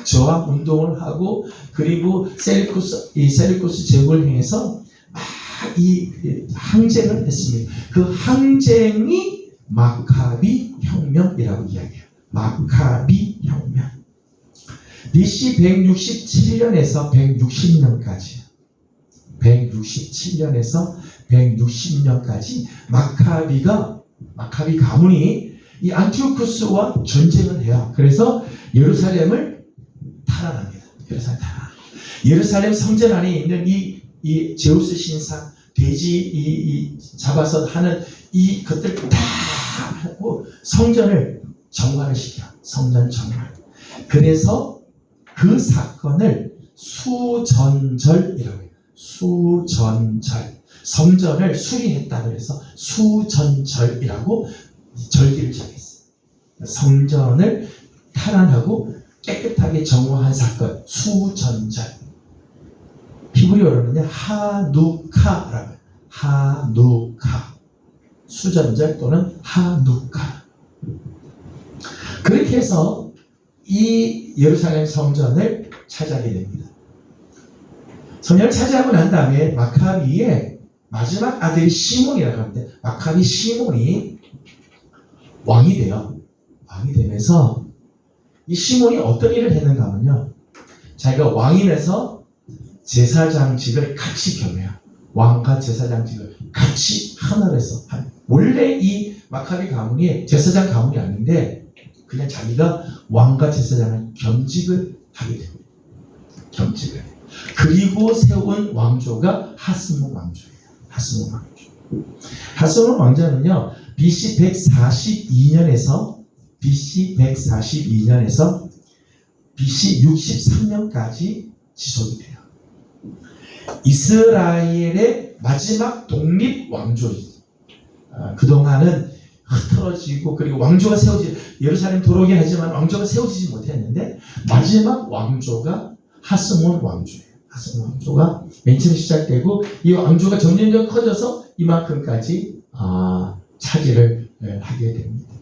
저항 운동을 하고, 그리고 셀루쿠스 제국을 행해서 막 이 항쟁을 했습니다. 그 항쟁이 마카비 혁명이라고 이야기해요. 마카비 혁명. BC 167년에서 160년까지 160년까지 마카비 가문이 이 안티오쿠스와 전쟁을 해요. 그래서 예루살렘을 탈환합니다. 예루살렘 성전 안에 있는 이 제우스 신상, 돼지 잡아서 하는 이 것들 다 하고 성전을 정화를 시켜요. 성전 정화. 그래서 그 사건을 수전절이라고 해요. 수전절. 성전을 수리했다 그래서 수전절이라고 절기를 정했어요. 성전을 탈환하고 깨끗하게 정화한 사건, 수전절. 히브리어로는 하누카라고 해요. 하누카. 수전절 또는 하누카. 그렇게 해서 이 예루살렘 성전을 차지하게 됩니다. 성전을 차지하고 난 다음에 마카비의 마지막 아들이 시몬이라고 하는데, 마카비 시몬이 왕이 돼요. 왕이 되면서 이 시몬이 어떤 일을 했는가 하면요, 자기가 왕이면서 제사장직을 같이 겸해요. 왕과 제사장직을 같이 하나로 해서. 원래 이 마카비 가문이 제사장 가문이 아닌데 그냥 자기가 왕과 제사장을 겸직을 하게 됩니다. 겸직을. 그리고 세운 왕조가 하스몬 왕조예요. 하스몬 왕조는요, BC 142년에서 BC 63년까지 지속이 돼요. 이스라엘의 마지막 독립 왕조입니다. 그동안은 흐트러지고, 그리고 왕조가 예루살렘 들어오긴 하지만 왕조가 세워지지 못했는데 마지막 왕조가 하스몬 왕조예요. 하스몬 왕조가 맨 처음 시작되고, 이 왕조가 점점 커져서 이만큼까지 차지를 하게 됩니다.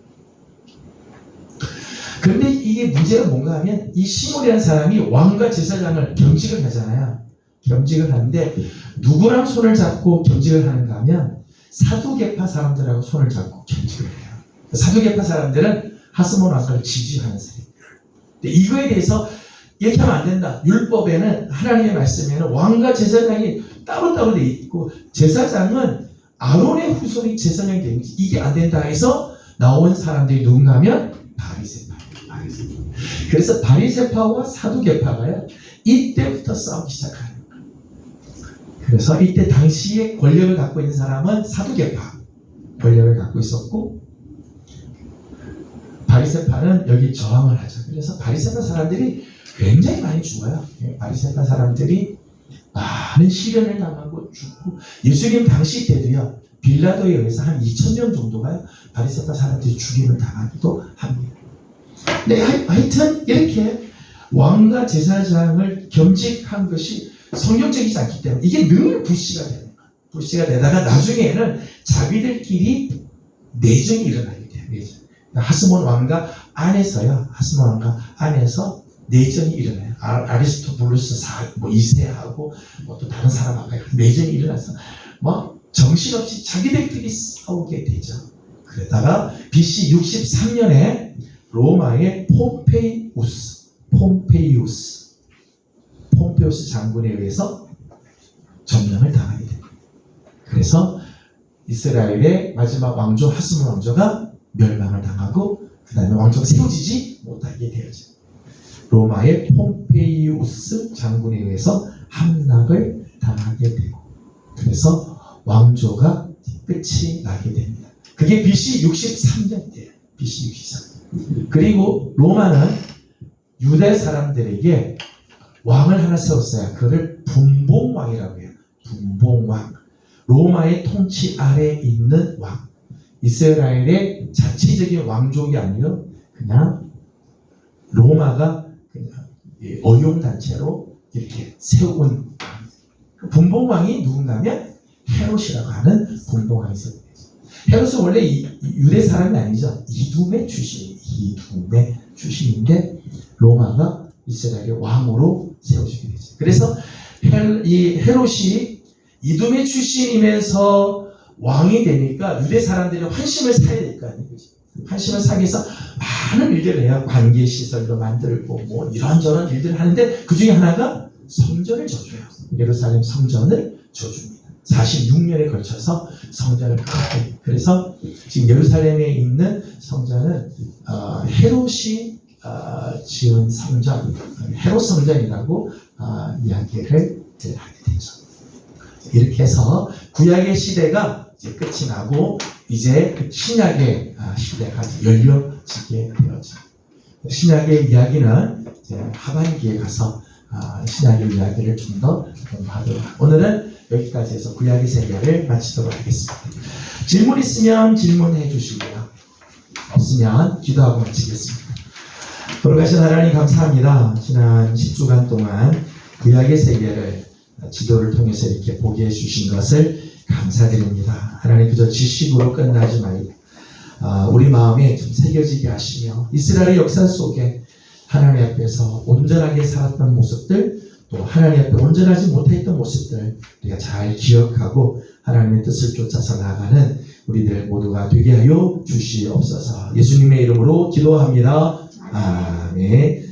그런데 이게 문제가 뭔가 하면, 이 시몬이라는 사람이 왕과 제사장을 겸직을 하잖아요. 겸직을 하는데 누구랑 손을 잡고 겸직을 하는가 하면 사두개파 사람들하고 손을 잡고 겸직을 해요. 사두개파 사람들은 하스몬 왕가를 지지하는 사람이에요. 근데 이거에 대해서 이렇게 하면 안 된다. 율법에는, 하나님의 말씀에는 왕과 제사장이 따로따로 돼 있고, 제사장은 아론의 후손이 제사장이 되는 거지. 이게 안 된다 해서 나온 사람들이 누군가 하면 바리새파. 그래서 바리새파와 사두개파가요, 이때부터 싸우기 시작하는 거예요. 그래서 이때 당시에 권력을 갖고 있는 사람은 사두개파 권력을 갖고 있었고, 바리새파는 여기 저항을 하죠. 그래서 바리새파 사람들이 굉장히 많이 죽어요. 바리새파 사람들이 많은 시련을 당하고 죽고, 예수님 당시 때도요, 빌라도에 의해서 한 2,000명 정도가 바리새파 사람들이 죽임을 당하기도 합니다. 네, 하여튼 이렇게 왕과 제사장을 겸직한 것이 성경적이지 않기 때문에 이게 늘 불씨가 되는 거예요. 불씨가 되다가 나중에는 자기들끼리 내전이 일어나게 돼요. 내전. 하스몬 왕가 안에서요, 하스몬 왕가 안에서 내전이 일어나요. 아리스토블루스 2세하고 또 다른 사람하고 내전이 일어나서 정신없이 자기들끼리 싸우게 되죠. 그러다가 BC 63년에 로마의 폼페이우스 장군에 의해서 점령을 당하게 됩니다. 그래서 이스라엘의 마지막 왕조 하스몬 왕조가 멸망을 당하고 그 다음에 왕조가 세워지지 못하게 되어져. 로마의 폼페이우스 장군에 의해서 함락을 당하게 되고, 그래서 왕조가 끝이 나게 됩니다. 그게 BC 63년이에요. BC 63년. 그리고 로마는 유대 사람들에게 왕을 하나 세웠어요. 그를 분봉왕이라고 해요. 분봉왕. 로마의 통치 아래에 있는 왕. 이스라엘의 자체적인 왕족이 아니요, 그냥 로마가 그냥 어용단체로 이렇게 세운 왕. 분봉왕이 누군가면 헤롯이라고 하는 분봉왕이 있었어요. 헤롯은 원래 유대 사람이 아니죠. 이둠의 출신인데 로마가 이스라엘의 왕으로 세워지게 되죠. 그래서 이 헤롯이 이둠의 출신이면서 왕이 되니까 유대 사람들이 환심을 사야 될 거 아니에요. 환심을 사기 위해서 많은 일들을 해요. 관계시설도 만들고 뭐 이런저런 일들을 하는데 그 중에 하나가 성전을 저줘요. 예루살렘 성전을 저줍니다. 46년에 걸쳐서 성전을 크게. 그래서 지금 예루살렘에 있는 성전은 헤롯이 지은 성전, 헤롯 성전이라고 이야기를 하게 되죠. 이렇게 해서 구약의 시대가 이제 끝이 나고 이제 신약의 시대가 열려지게 되었죠. 신약의 이야기는 이제 하반기에 가서 신약의 이야기를 좀 더 공부하도록 하고, 오늘은 여기까지 해서 구약의 세계를 마치도록 하겠습니다. 질문 있으면 질문해 주시고요. 없으면 기도하고 마치겠습니다. 돌아가신 하나님 감사합니다. 지난 10주간 동안 구약의 세계를 지도를 통해서 이렇게 보게 해주신 것을 감사드립니다. 하나님 그저 지식으로 끝나지 말고 우리 마음에 좀 새겨지게 하시며 이스라엘의 역사 속에 하나님 앞에서 온전하게 살았던 모습들, 또 하나님 앞에 온전하지 못했던 모습들 우리가 잘 기억하고 하나님의 뜻을 쫓아서 나아가는 우리들 모두가 되게 하여 주시옵소서. 예수님의 이름으로 기도합니다. 아멘.